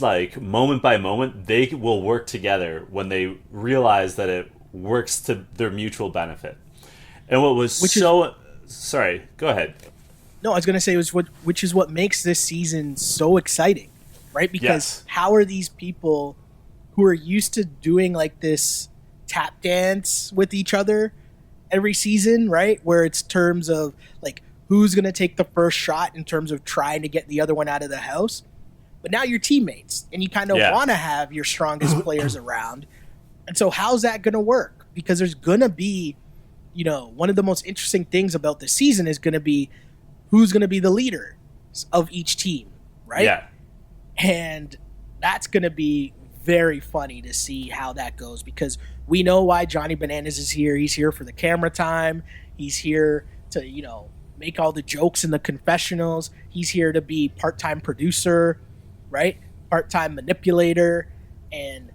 like moment by moment, they will work together when they realize that it works to their mutual benefit. And what was sorry, go ahead. No, I was going to say which is what makes this season so exciting, right? Because how are these people who are used to doing like this tap dance with each other every season, right? Where it's terms of like who's going to take the first shot in terms of trying to get the other one out of the house. But now you're teammates and you kind of want to have your strongest players around. And so how's that going to work? Because there's going to be, you know, one of the most interesting things about the season is going to be who's going to be the leader of each team, right? Yeah. And that's going to be very funny to see how that goes, because we know why Johnny Bananas is here. He's here for the camera time. He's here to, you know, make all the jokes in the confessionals. He's here to be part-time producer, right? Part-time manipulator. And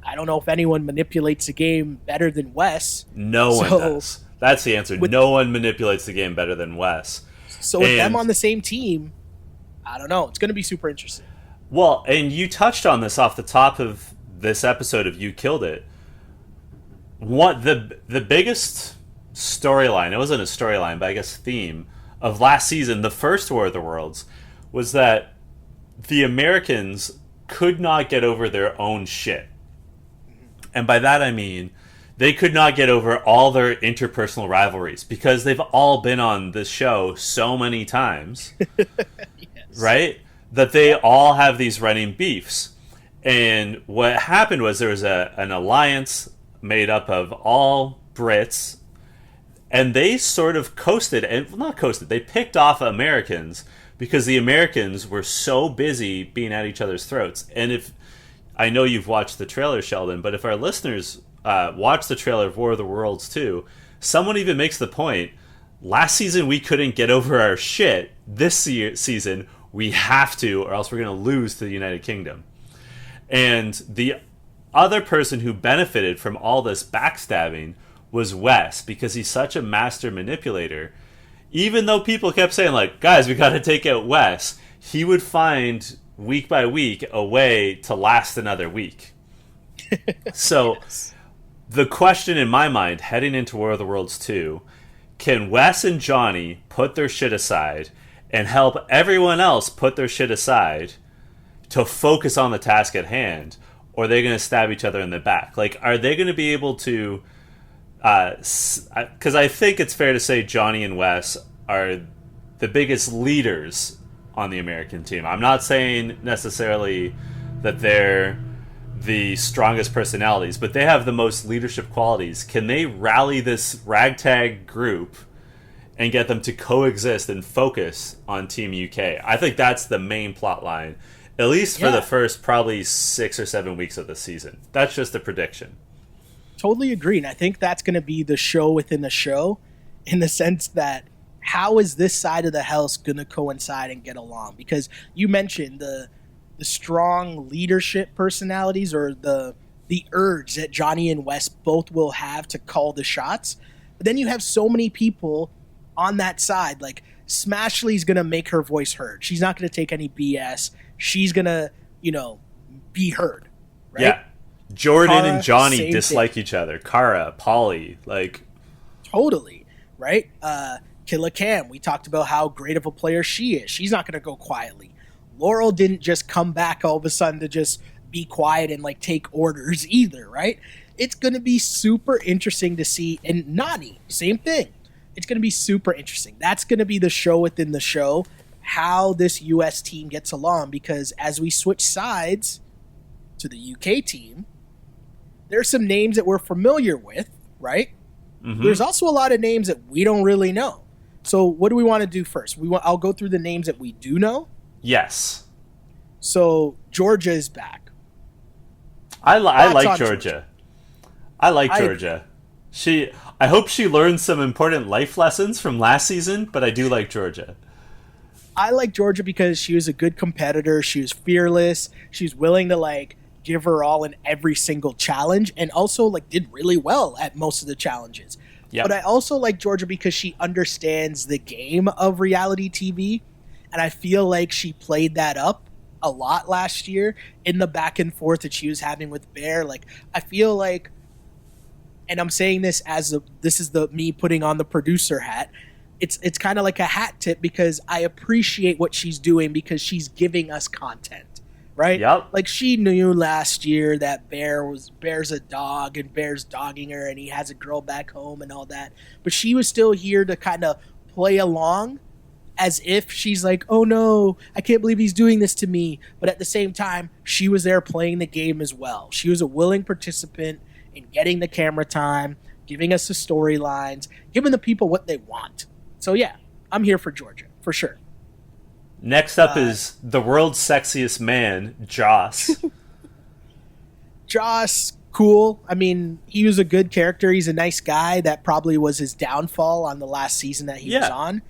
I don't know if anyone manipulates the game better than Wes. No one does. That's the answer. No one manipulates the game better than Wes. So with them on the same team, I don't know. It's going to be super interesting. Well, and you touched on this off the top of this episode of You Killed It. The biggest storyline, it wasn't a storyline, but I guess theme of last season, the first War of the Worlds, was that the Americans could not get over their own shit. And by that I mean they could not get over all their interpersonal rivalries because they've all been on this show so many times, right? That they all have these running beefs. And what happened was there was an alliance made up of all Brits, and they sort of coasted, and well, not coasted, they picked off Americans because the Americans were so busy being at each other's throats. And if I know you've watched the trailer, Sheldon, but if our listeners watch the trailer of War of the Worlds too, someone even makes the point, last season we couldn't get over our shit. This season we have to, or else we're going to lose to the United Kingdom. And the other person who benefited from all this backstabbing was Wes, because he's such a master manipulator. Even though people kept saying, like, guys, we got to take out Wes, he would find week by week a way to last another week. So Yes. the question in my mind heading into War of the Worlds 2, can Wes and Johnny put their shit aside and help everyone else put their shit aside to focus on the task at hand? Or are they going to stab each other in the back? Like, are they going to be able to... Because I think it's fair to say Johnny and Wes are the biggest leaders on the American team. I'm not saying necessarily that they're the strongest personalities, but they have the most leadership qualities. Can they rally this ragtag group and get them to coexist and focus on Team UK? I think that's the main plot line, at least for the first probably 6 or 7 weeks of the season. That's just a prediction. Totally agree. And I think that's going to be the show within the show, in the sense that how is this side of the house going to coincide and get along? Because you mentioned the strong leadership personalities, or the urge that Johnny and Wes both will have to call the shots. But then you have so many people on that side. Like, Smashley's going to make her voice heard. She's not going to take any BS. She's going to, be heard. Right? Yeah. Jordan Kara, and Johnny same dislike thing. each other. Kara, Polly, like... Totally, right? Killa Cam, we talked about how great of a player she is. She's not going to go quietly. Laurel didn't just come back all of a sudden to just be quiet and, like, take orders either, right? It's going to be super interesting to see. And Nani, same thing. It's going to be super interesting. That's going to be the show within the show, how this U.S. team gets along, because as we switch sides to the U.K. team, there's some names that we're familiar with, right? Mm-hmm. There's also a lot of names that we don't really know. So what do we want to do first? I'll go through the names that we do know. Yes. So Georgia is back. I Thoughts like on Georgia. I like Georgia. I hope she learned some important life lessons from last season, but I do like Georgia. I like Georgia because she was a good competitor. She was fearless. She was willing to, like, give her all in every single challenge, and also, like, did really well at most of the challenges. Yep. But I also like Georgia because she understands the game of reality TV, and I feel like she played that up a lot last year in the back and forth that she was having with Bear. Like, I feel like, and I'm saying this as this is me putting on the producer hat. It's kind of like a hat tip, because I appreciate what she's doing, because she's giving us content. Right? Yep. Like, she knew last year that Bear's a dog and Bear's dogging her and he has a girl back home and all that. But she was still here to kind of play along as if she's like, oh no, I can't believe he's doing this to me. But at the same time, she was there playing the game as well. She was a willing participant in getting the camera time, giving us the storylines, giving the people what they want. So yeah, I'm here for Georgia, for sure. Next up is the world's sexiest man, Joss. Joss, cool. I mean, he was a good character. He's a nice guy. That probably was his downfall on the last season that he was on.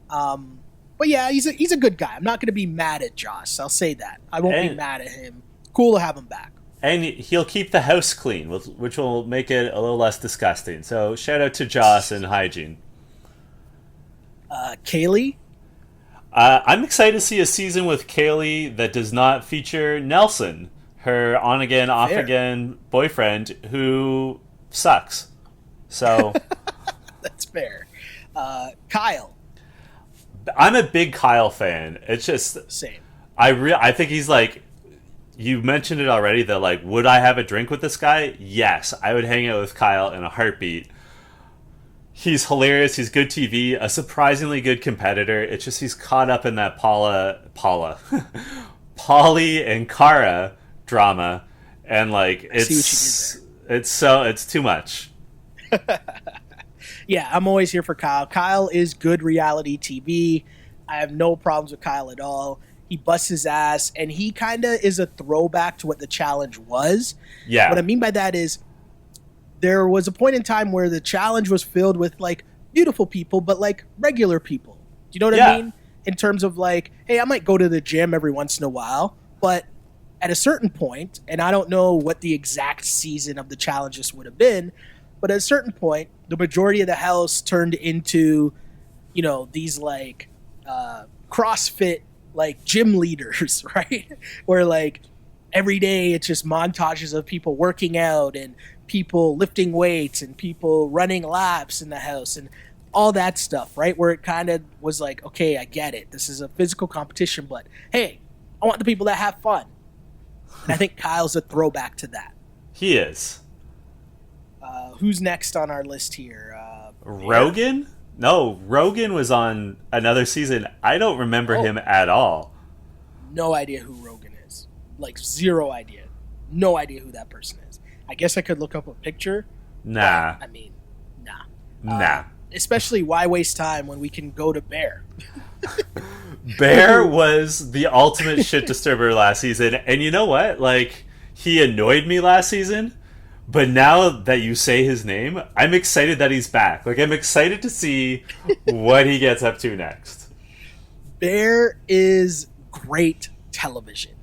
But yeah, he's a good guy. I'm not going to be mad at Joss. I'll say that. I won't be mad at him. Cool to have him back. And he'll keep the house clean, which will make it a little less disgusting. So shout out to Joss and hygiene. Kaylee? I'm excited to see a season with Kaylee that does not feature Nelson, her on-again, off-again boyfriend who sucks. So That's fair. Kyle? I'm a big Kyle fan. It's just... Same. I think he's like... You mentioned it already, that, like, would I have a drink with this guy? Yes, I would hang out with Kyle in a heartbeat. He's hilarious. He's good TV. A surprisingly good competitor. It's just he's caught up in that Polly and Kara drama, and, like, it's too much. Yeah, I'm always here for Kyle. Kyle is good reality TV. I have no problems with Kyle at all. He busts his ass, and he kind of is a throwback to what the challenge was. Yeah. What I mean by that is, there was a point in time where the challenge was filled with, like, beautiful people, but, like, regular people. Do you know what I mean? In terms of, like, hey, I might go to the gym every once in a while, but at a certain point, and I don't know what the exact season of the challenges would have been, But at a certain point, the majority of the house turned into, these like CrossFit like gym leaders, right? Where like every day it's just montages of people working out and people lifting weights and people running laps in the house and all that stuff, right? Where it kind of was like, okay, I get it. This is a physical competition, but hey, I want the people that have fun. And I think Kyle's a throwback to that. He is. Who's next on our list here? Rogan? No, Rogan was on another season. I don't remember him at all. No idea who Rogan is. Like, zero idea. No idea who that person is. I guess I could look up a picture. Nah. I mean, nah. Nah. Especially, why waste time when we can go to Bear? Bear was the ultimate shit disturber last season. And you know what? Like, he annoyed me last season. But now that you say his name, I'm excited that he's back. Like, I'm excited to see what he gets up to next. Bear is great television.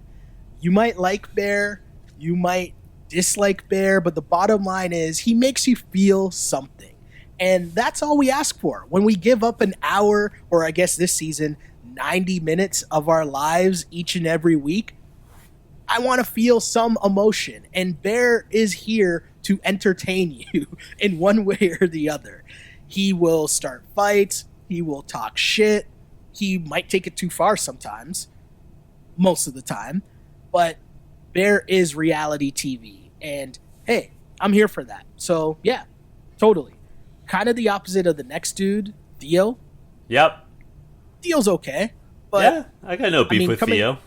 You might like Bear, you might dislike Bear, but the bottom line is he makes you feel something. And that's all we ask for. When we give up an hour, or I guess this season, 90 minutes of our lives each and every week, I want to feel some emotion. And Bear is here to entertain you in one way or the other. He will start fights. He will talk shit. He might take it too far sometimes, most of the time. But Bear is reality TV. And hey, I'm here for that. So yeah, totally. Kind of the opposite of the next dude, Theo. Yep. Theo's okay. But yeah, I got no beef with Theo.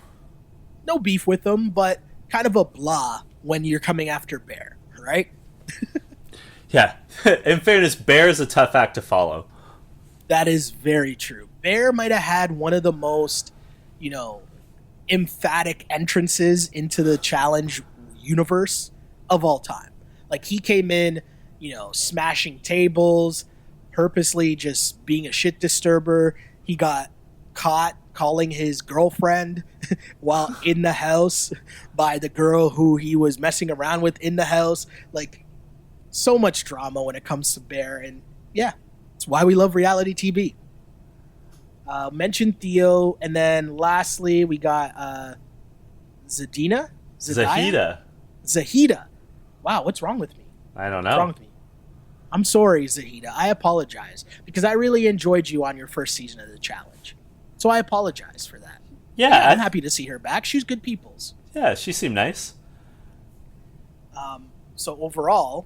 No beef with him, but kind of a blah when you're coming after Bear, right? Yeah. In fairness, Bear is a tough act to follow. That is very true. Bear might have had one of the most, emphatic entrances into the challenge universe of all time. Like, he came in, smashing tables, purposely just being a shit disturber. He got caught calling his girlfriend while in the house by the girl who he was messing around with in the house. Like, so much drama when it comes to Bear. And yeah, it's why we love reality TV. Mentioned Theo. And then lastly, we got Zahida. Wow, what's wrong with me? I don't know. What's wrong with me? I'm sorry, Zahida. I apologize because I really enjoyed you on your first season of the challenge. So I apologize for that. Yeah, I'm happy to see her back. She's good peoples. Yeah, she seemed nice. So overall,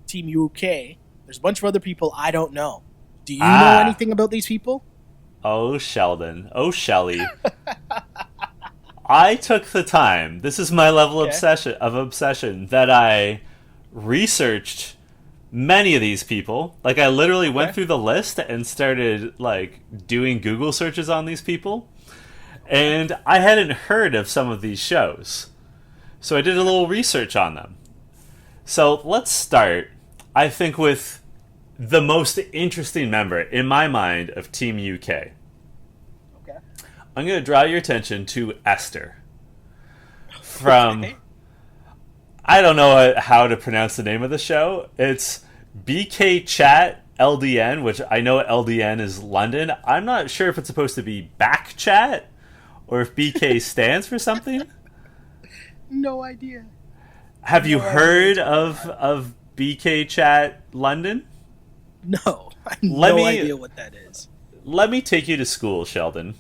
Team UK, there's a bunch of other people I don't know. Do you know anything about these people? Oh, Sheldon. Oh, Shelley. I took the time. This is my level of obsession that I researched many of these people. Like, I literally went through the list and started, like, doing Google searches on these people. And I hadn't heard of some of these shows. So I did a little research on them. So let's start, I think, with the most interesting member, in my mind, of Team UK. Okay. I'm going to draw your attention to Esther. From... Okay. I don't know how to pronounce the name of the show. It's BK Chat LDN, which I know LDN is London. I'm not sure if it's supposed to be back chat or if BK stands for something. No idea. Have you heard of BK Chat London? No. I have no idea what that is. Let me take you to school, Sheldon.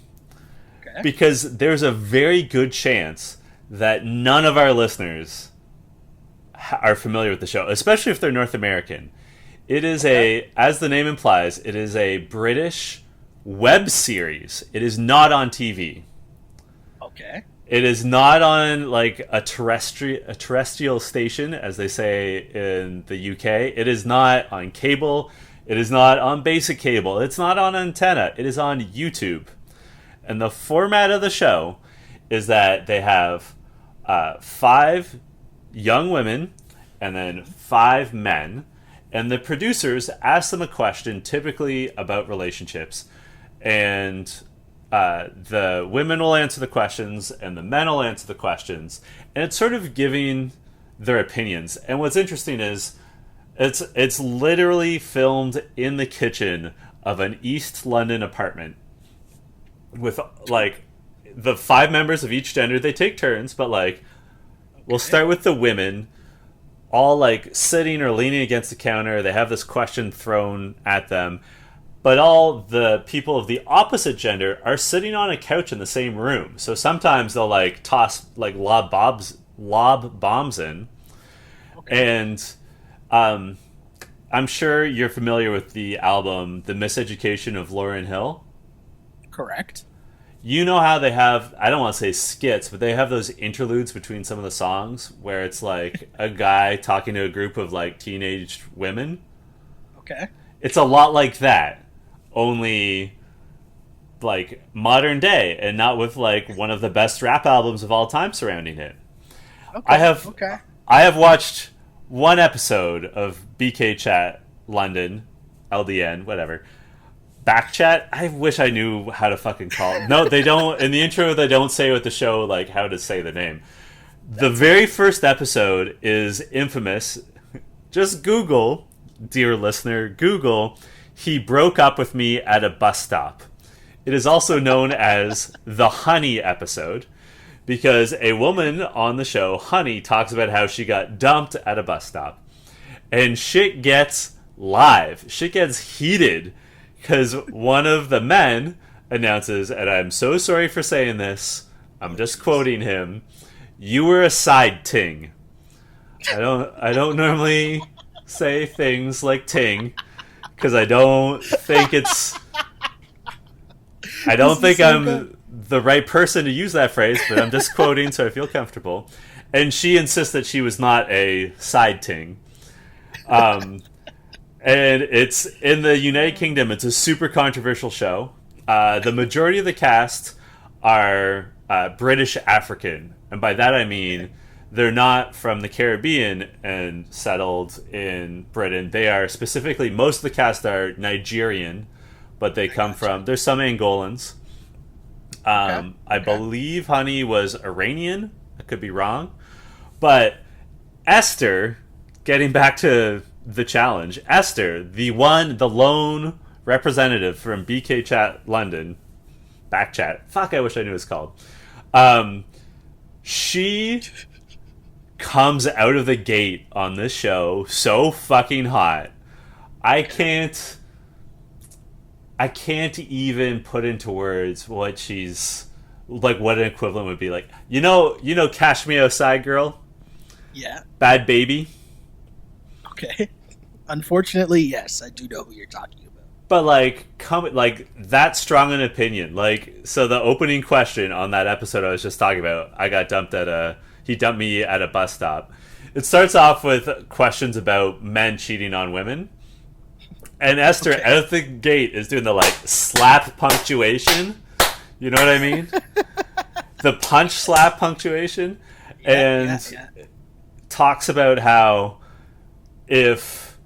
Okay. Because there's a very good chance that none of our listeners are familiar with the show, especially if they're North American. It is as the name implies, it is a British web series. It is not on TV. Okay. It is not on like a terrestrial station, as they say in the UK. It is not on cable. It is not on basic cable. It's not on antenna. It is on YouTube. And the format of the show is that they have 5 young women and then 5 men, and the producers ask them a question, typically about relationships, and the women will answer the questions and the men will answer the questions, and it's sort of giving their opinions. And what's interesting is It's literally filmed in the kitchen of an East London apartment with like the 5 members of each gender. They take turns, but like we'll start with the women, all like sitting or leaning against the counter. They have this question thrown at them, but all the people of the opposite gender are sitting on a couch in the same room. So sometimes they'll like toss like lob bombs in, and I'm sure you're familiar with the album "The Miseducation of Lauryn Hill." Correct. You know how they have, I don't want to say skits, but they have those interludes between some of the songs where it's like a guy talking to a group of like teenage women. Okay. It's a lot like that, only like modern day and not with like one of the best rap albums of all time surrounding it. Okay. I have watched one episode of BK Chat London, LDN, whatever. Backchat. I wish I knew how to fucking call it. No, they don't. In the intro, they don't say with the show like how to say the name. The very first episode is infamous. Just Google, dear listener, Google. He broke up with me at a bus stop. It is also known as the Honey episode because a woman on the show, Honey, talks about how she got dumped at a bus stop, and shit gets live. Shit gets heated. Because one of the men announces, and I'm so sorry for saying this, I'm just quoting him, "You were a side ting." I don't normally say things like ting, because I don't think I'm the right person to use that phrase, but I'm just quoting so I feel comfortable. And she insists that she was not a side ting. And it's in the United Kingdom. It's a super controversial show. The majority of the cast are British African, and by that I mean they're not from the Caribbean and settled in Britain. They are specifically, most of the cast are Nigerian, but they come from. There's some Angolans. I believe Honey was Iranian. I could be wrong, but Esther. Getting back to the challenge, Esther, the lone representative from BK Chat London, Backchat. Fuck, I wish I knew what it's called. She comes out of the gate on this show so fucking hot. I can't even put into words what she's like. What an equivalent would be like. You know, Cash Me Outside Girl. Yeah. Bad Baby. Okay. Unfortunately, yes, I do know who you're talking about. But like, that strong an opinion. Like, so the opening question on that episode I was just talking about, he dumped me at a bus stop. It starts off with questions about men cheating on women, and Esther out of the gate is doing the like slap punctuation. You know what I mean? The punch slap punctuation, and talks about how if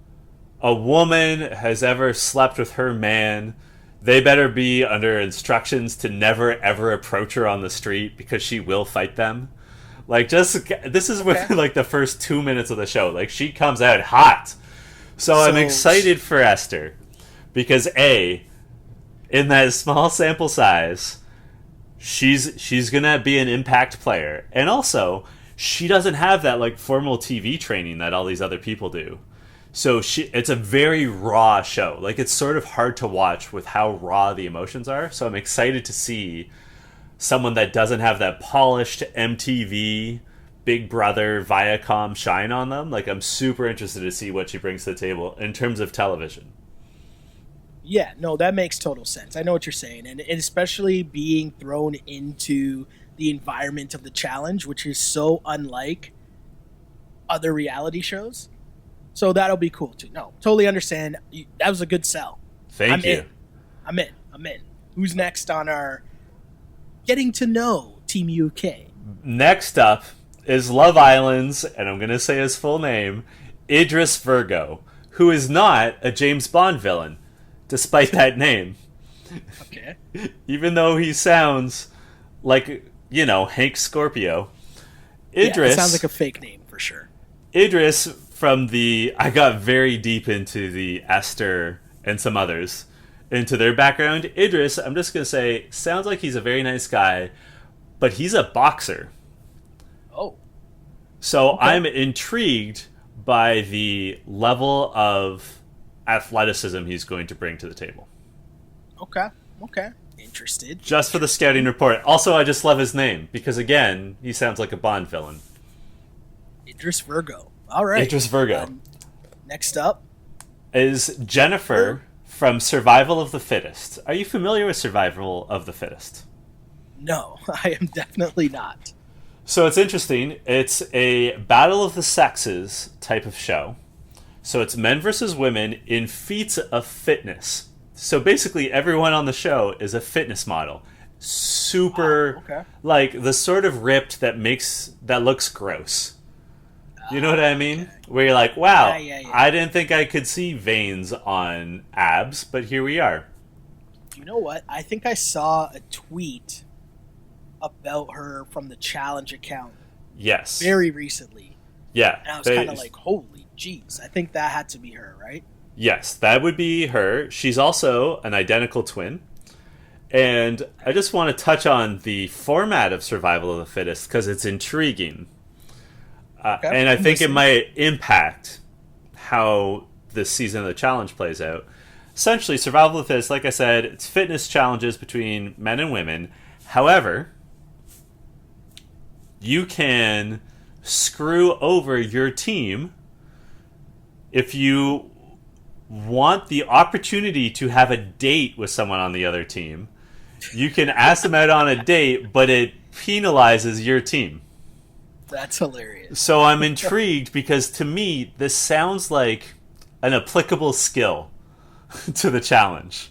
a woman has ever slept with her man, they better be under instructions to never ever approach her on the street because she will fight them. Like, this is within like the first 2 minutes of the show. Like, she comes out hot. So I'm excited for Esther because in that small sample size, she's gonna be an impact player, and also she doesn't have that like formal TV training that all these other people do. So it's a very raw show. Like, it's sort of hard to watch with how raw the emotions are. So I'm excited to see someone that doesn't have that polished MTV, Big Brother, Viacom shine on them. Like, I'm super interested to see what she brings to the table in terms of television. Yeah, no, that makes total sense. I know what you're saying. And especially being thrown into the environment of the challenge, which is so unlike other reality shows. So that'll be cool too. No, totally understand. That was a good sell. Thank you. I'm in. Who's next on our getting to know Team UK? Next up is Love Island's, and I'm going to say his full name, Idris Virgo, who is not a James Bond villain, despite that name. Okay. Even though he sounds like, Hank Scorpio. Idris it sounds like a fake name for sure. Idris I got very deep into the Esther and some others, into their background. Idris, I'm just going to say, sounds like he's a very nice guy, but he's a boxer. Oh. So Okay. I'm intrigued by the level of athleticism he's going to bring to the table. Okay. Okay. Interested. Just for the scouting report. Also, I just love his name because, again, he sounds like a Bond villain. Idris Virgo. All right. Idris Virgo. Next up is Jennifer from Survival of the Fittest. Are you familiar with Survival of the Fittest? No, I am definitely not. So it's interesting. It's a battle of the sexes type of show. So it's men versus women in feats of fitness. So basically everyone on the show is a fitness model. Super, okay. like the sort of ripped that looks gross. You know what I mean? Where you're like, wow, Yeah. I didn't think I could see veins on abs, but here we are. You know what? I think I saw a tweet about her from the challenge account Yes. very recently. Yeah. And I was kind of like, holy jeez. I think that had to be her, right? Yes, that would be her. She's also an identical twin. And I just want to touch on the format of Survival of the Fittest because it's intriguing. Okay. And I think it might impact how this season of the challenge plays out. Essentially, Survival of the Fittest, like I said, it's fitness challenges between men and women. However, you can screw over your team if you want the opportunity to have a date with someone on the other team. You can ask them out on a date, but it penalizes your team. That's hilarious. So I'm intrigued because to me, this sounds like an applicable skill to the challenge.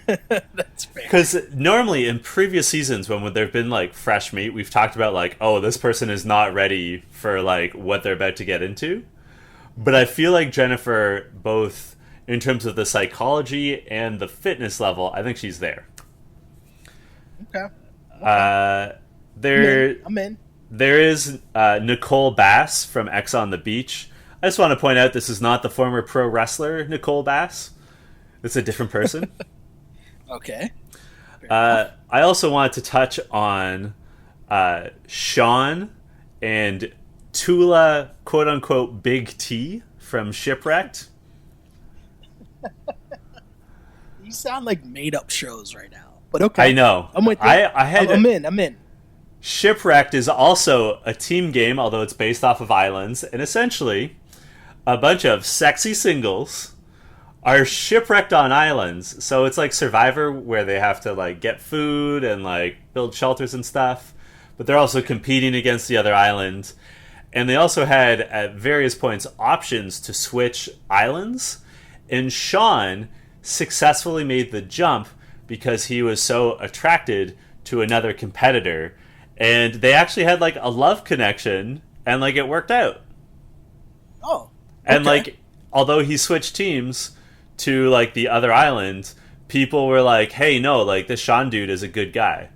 That's fair. Because normally in previous seasons when there have been like fresh meat, we've talked about like, oh, this person is not ready for like what they're about to get into. But I feel like Jennifer, both in terms of the psychology and the fitness level, I think she's there. Okay. I'm in. There is Nicole Bass from X on the Beach. I just want to point out this is not the former pro wrestler Nicole Bass. It's a different person. Okay. I also wanted to touch on Sean and Tula, quote-unquote, Big T from Shipwrecked. You sound like made-up shows right now. But okay. I know. I'm with you. I'm in. Shipwrecked is also a team game, although it's based off of islands. And essentially, a bunch of sexy singles are shipwrecked on islands. So it's like Survivor, where they have to like get food and like build shelters and stuff. But they're also competing against the other island. And they also had, at various points, options to switch islands. And Sean successfully made the jump because he was so attracted to another competitor. And they actually had, like, a love connection, and, like, it worked out. Oh. Okay. And, like, although he switched teams to, like, the other island, people were like, hey, no, like, this Sean dude is a good guy.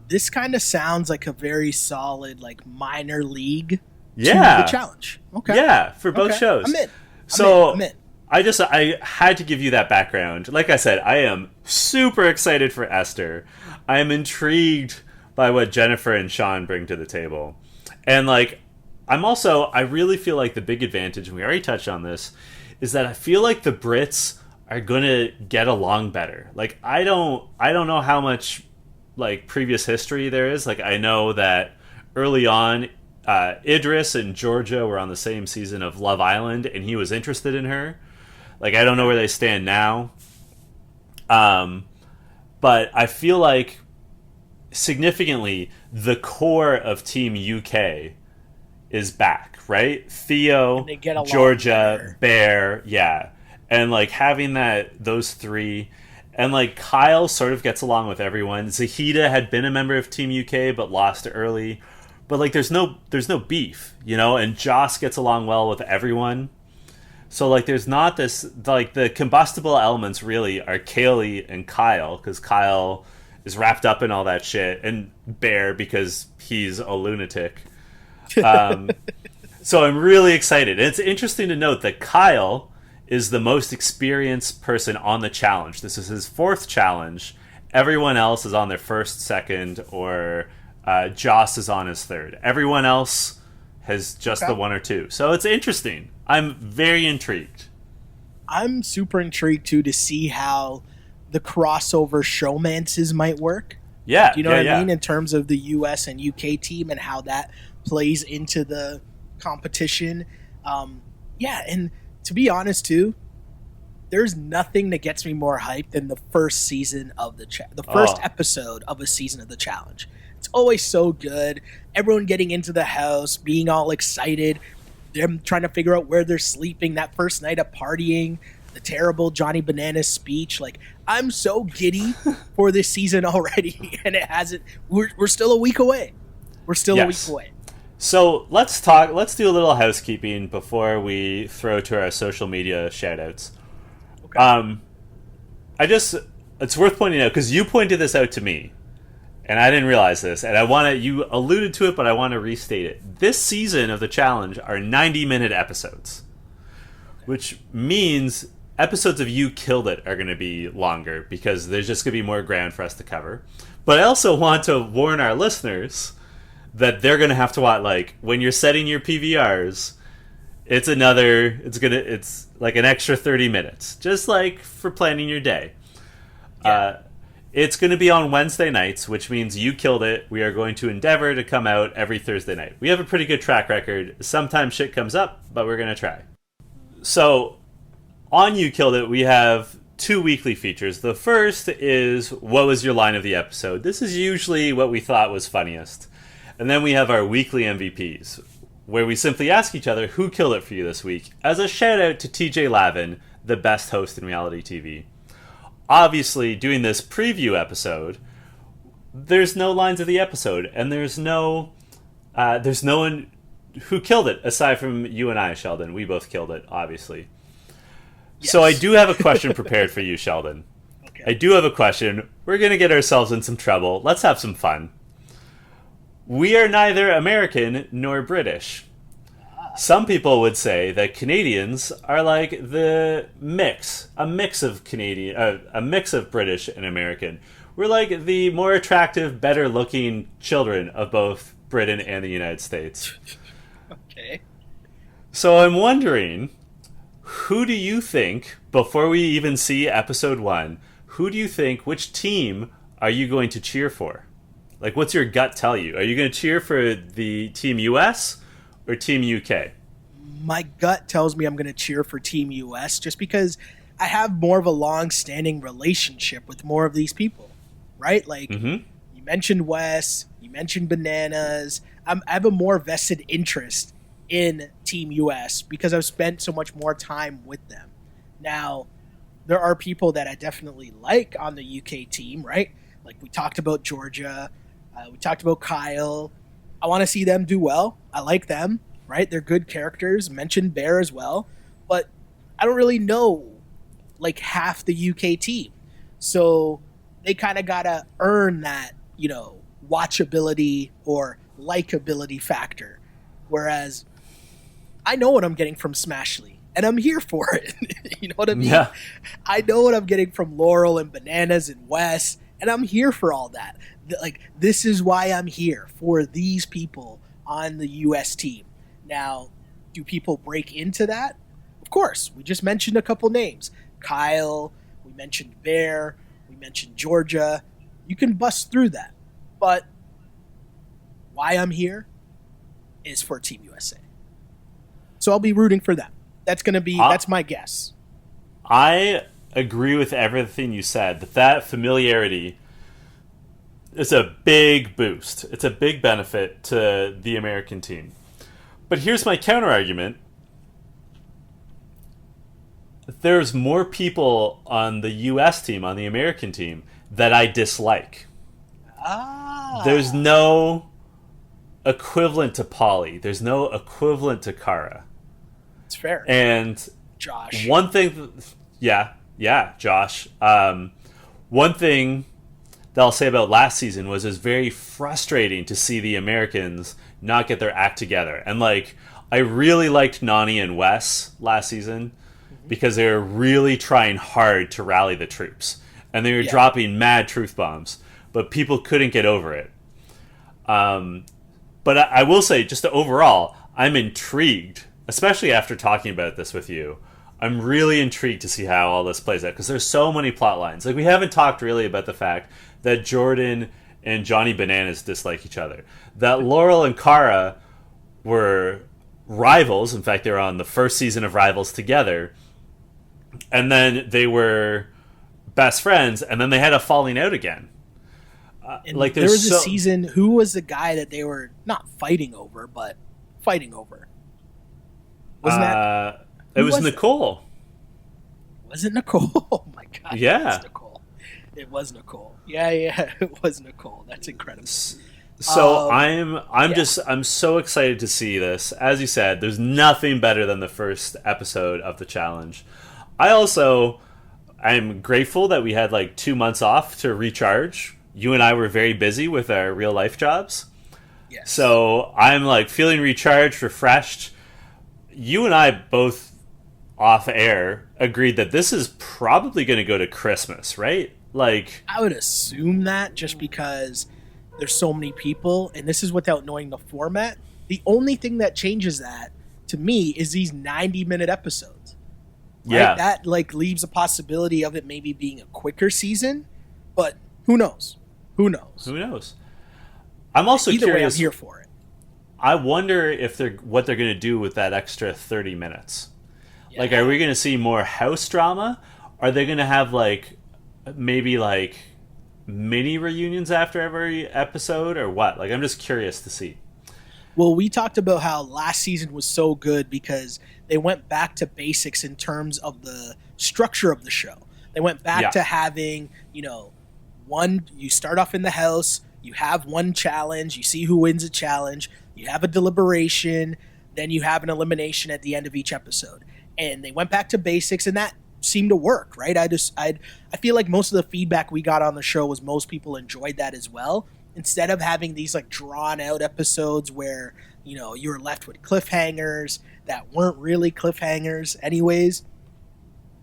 This kind of sounds like a very solid, like, minor league Yeah. to the challenge. Okay. Yeah, for both Okay. shows. I'm in. I'm in. I had to give you that background. Like I said, I am super excited for Esther. I am intrigued by what Jennifer and Sean bring to the table. And like I really feel like the big advantage, and we already touched on this, is that I feel like the Brits are going to get along better. Like I don't know how much like previous history there is. Like I know that early on Idris and Georgia were on the same season of Love Island, and he was interested in her. Like, I don't know where they stand now. But I feel like, significantly, the core of Team UK is back, right? Theo, they get along Georgia, Bear, yeah. And, like, having those three... And, like, Kyle sort of gets along with everyone. Zahida had been a member of Team UK, but lost early. But, like, there's no beef, you know? And Joss gets along well with everyone. So, like, there's not this... Like, the combustible elements, really, are Kaylee and Kyle, because Kyle is wrapped up in all that shit. And Bear, because he's a lunatic. So I'm really excited. And it's interesting to note that Kyle is the most experienced person on the challenge. This is his fourth challenge. Everyone else is on their first, second, or Joss is on his third. Everyone else has just the one or two. So it's interesting. I'm very intrigued. I'm super intrigued, too, to see how the crossover showmances might work. Yeah. Do you know what I mean? In terms of the US and UK team and how that plays into the competition. And to be honest, too, there's nothing that gets me more hyped than the first season of the first episode of a season of the challenge. It's always so good. Everyone getting into the house, being all excited, them trying to figure out where they're sleeping that first night of partying, the terrible Johnny Bananas speech. Like, I'm so giddy for this season already, and it hasn't. We're still a week away. We're still a week away. So let's talk. Let's do a little housekeeping before we throw to our social media shoutouts. Okay. It's worth pointing out because you pointed this out to me, and I didn't realize this, and you alluded to it, but I want to restate it. This season of the challenge are 90-minute episodes, which means episodes of You Killed It are going to be longer because there's just going to be more ground for us to cover. But I also want to warn our listeners that they're going to have to watch, like, when you're setting your PVRs, it's like an extra 30 minutes, just like for planning your day. Yeah. It's going to be on Wednesday nights, which means You Killed It. We are going to endeavor to come out every Thursday night. We have a pretty good track record. Sometimes shit comes up, but we're going to try. So on You Killed It, we have 2 weekly features. The first is What Was Your Line of the Episode? This is usually what we thought was funniest. And then we have our weekly MVPs, where we simply ask each other who killed it for you this week, as a shout out to TJ Lavin, the best host in reality TV. Obviously, doing this preview episode, there's no lines of the episode, and there's no one who killed it aside from you and I, Sheldon. We both killed it, obviously. Yes. So I do have a question prepared for you, Sheldon. Okay. I do have a question. We're going to get ourselves in some trouble. Let's have some fun. We are neither American nor British. Some people would say that Canadians are like a mix of British and American. We're like the more attractive, better-looking children of both Britain and the United States. Okay. So I'm wondering, who do you think, before we even see episode 1, which team are you going to cheer for? Like, what's your gut tell you? Are you going to cheer for the Team US or Team UK? My gut tells me I'm going to cheer for Team US just because I have more of a long-standing relationship with more of these people, right? Like, You mentioned Wes, you mentioned Bananas. I have a more vested interest in Team US because I've spent so much more time with them. Now, there are people that I definitely like on the UK team, right? Like, we talked about Georgia. We talked about Kyle. I want to see them do well. I like them, right? They're good characters. Mentioned Bear as well. But I don't really know, like, half the UK team. So they kind of got to earn that, watchability or likability factor. Whereas I know what I'm getting from Smashley, and I'm here for it. You know what I mean? Yeah. I know what I'm getting from Laurel and Bananas and Wes, and I'm here for all that. Like, this is why I'm here, for these people on the U.S. team. Now, do people break into that? Of course. We just mentioned a couple names. Kyle, we mentioned Bear, we mentioned Georgia. You can bust through that. But why I'm here is for Team USA. So I'll be rooting for them. That's my guess. I agree with everything you said. That familiarity is a big boost. It's a big benefit to the American team. But here's my counter argument. There's more people on the US team, on the American team, that I dislike. There's no equivalent to Polly. There's no equivalent to Kara. It's fair. And Josh. One thing, Josh. One thing that I'll say about last season was it was very frustrating to see the Americans not get their act together. And, like, I really liked Nani and Wes last season because they were really trying hard to rally the troops. And they were dropping mad truth bombs, but people couldn't get over it. But I will say, just overall, I'm intrigued, especially after talking about this with you. I'm really intrigued to see how all this plays out because there's so many plot lines. Like, we haven't talked really about the fact that Jordan and Johnny Bananas dislike each other. That Laurel and Kara were rivals. In fact, they were on the first season of Rivals together. And then they were best friends, and then they had a falling out again. Like, there was a season. Who was the guy that they were not fighting over, but fighting over? Wasn't that? It was Nicole. Was it Nicole? Oh my god! Yeah, it was Nicole. It was Nicole. Yeah, it was Nicole. That's incredible. So I'm so excited to see this. As you said, there's nothing better than the first episode of the challenge. I'm grateful that we had like 2 months off to recharge. You and I were very busy with our real life jobs. Yes. So I'm like feeling recharged, refreshed. You and I both off air agreed that this is probably going to go to Christmas, right? Like, I would assume that just because there's so many people, and this is without knowing the format. The only thing that changes that to me is these 90-minute episodes. Right? Yeah. That like leaves a possibility of it maybe being a quicker season, but who knows? Who knows? I'm also Either curious. Way, I'm here for it. I wonder if what they're going to do with that extra 30 minutes. Yeah. Like, are we going to see more house drama? Are they going to have like maybe like mini reunions after every episode or what? Like, I'm just curious to see. Well, we talked about how last season was so good because they went back to basics in terms of the structure of the show. They went back to having, you start off in the house, you have one challenge, you see who wins a challenge, you have a deliberation, then you have an elimination at the end of each episode. And they went back to basics, and that seemed to work, right? I feel like most of the feedback we got on the show was most people enjoyed that as well. Instead of having these like drawn out episodes where, you were left with cliffhangers that weren't really cliffhangers anyways. Do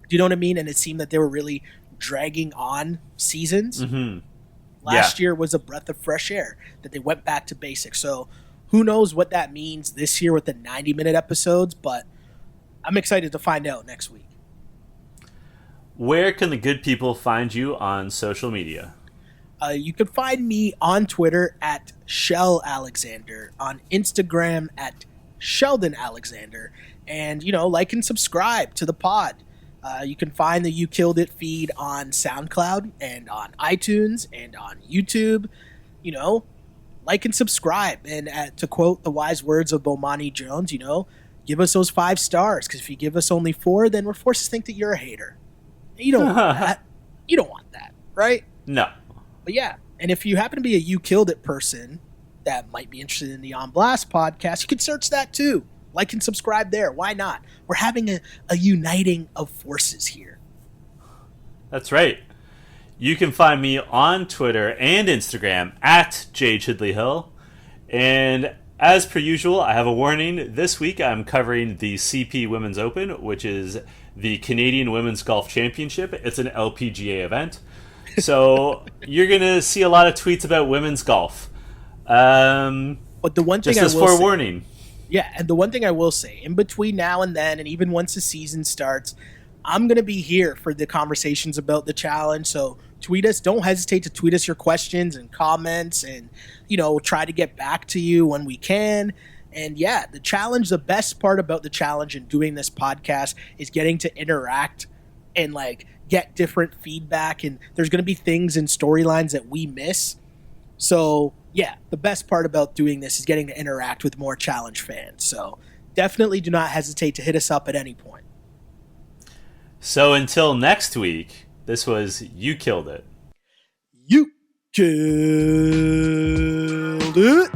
you know what I mean? And it seemed that they were really dragging on seasons. Mm-hmm. Last year was a breath of fresh air that they went back to basics. So who knows what that means this year with the 90-minute episodes, but I'm excited to find out next week. Where can the good people find you on social media? You can find me on Twitter at Shell Alexander, on Instagram at Sheldon Alexander, and, like and subscribe to the pod. You can find the You Killed It feed on SoundCloud and on iTunes and on YouTube. Like and subscribe. And to quote the wise words of Bomani Jones, give us those 5 stars, because if you give us only 4, then we're forced to think that you're a hater. You don't want that. You don't want that, right? No. But yeah, and if you happen to be a You Killed It person that might be interested in the On Blast podcast, you can search that too. Like and subscribe there. Why not? We're having a uniting of forces here. That's right. You can find me on Twitter and Instagram at jchidleyhill. And as per usual, I have a warning. This week I'm covering the CP Women's Open, which is the Canadian Women's Golf Championship. It's an LPGA event. So you're going to see a lot of tweets about women's golf. But the one thing just as forewarning. Yeah, and the one thing I will say, in between now and then, and even once the season starts, I'm going to be here for the conversations about the challenge. So tweet us. Don't hesitate to tweet us your questions and comments, and, we'll try to get back to you when we can. And yeah, the challenge, the best part about the challenge and doing this podcast is getting to interact and get different feedback. And there's going to be things and storylines that we miss. So yeah, the best part about doing this is getting to interact with more challenge fans. So definitely do not hesitate to hit us up at any point. So until next week, this was You Killed It. You Killed It.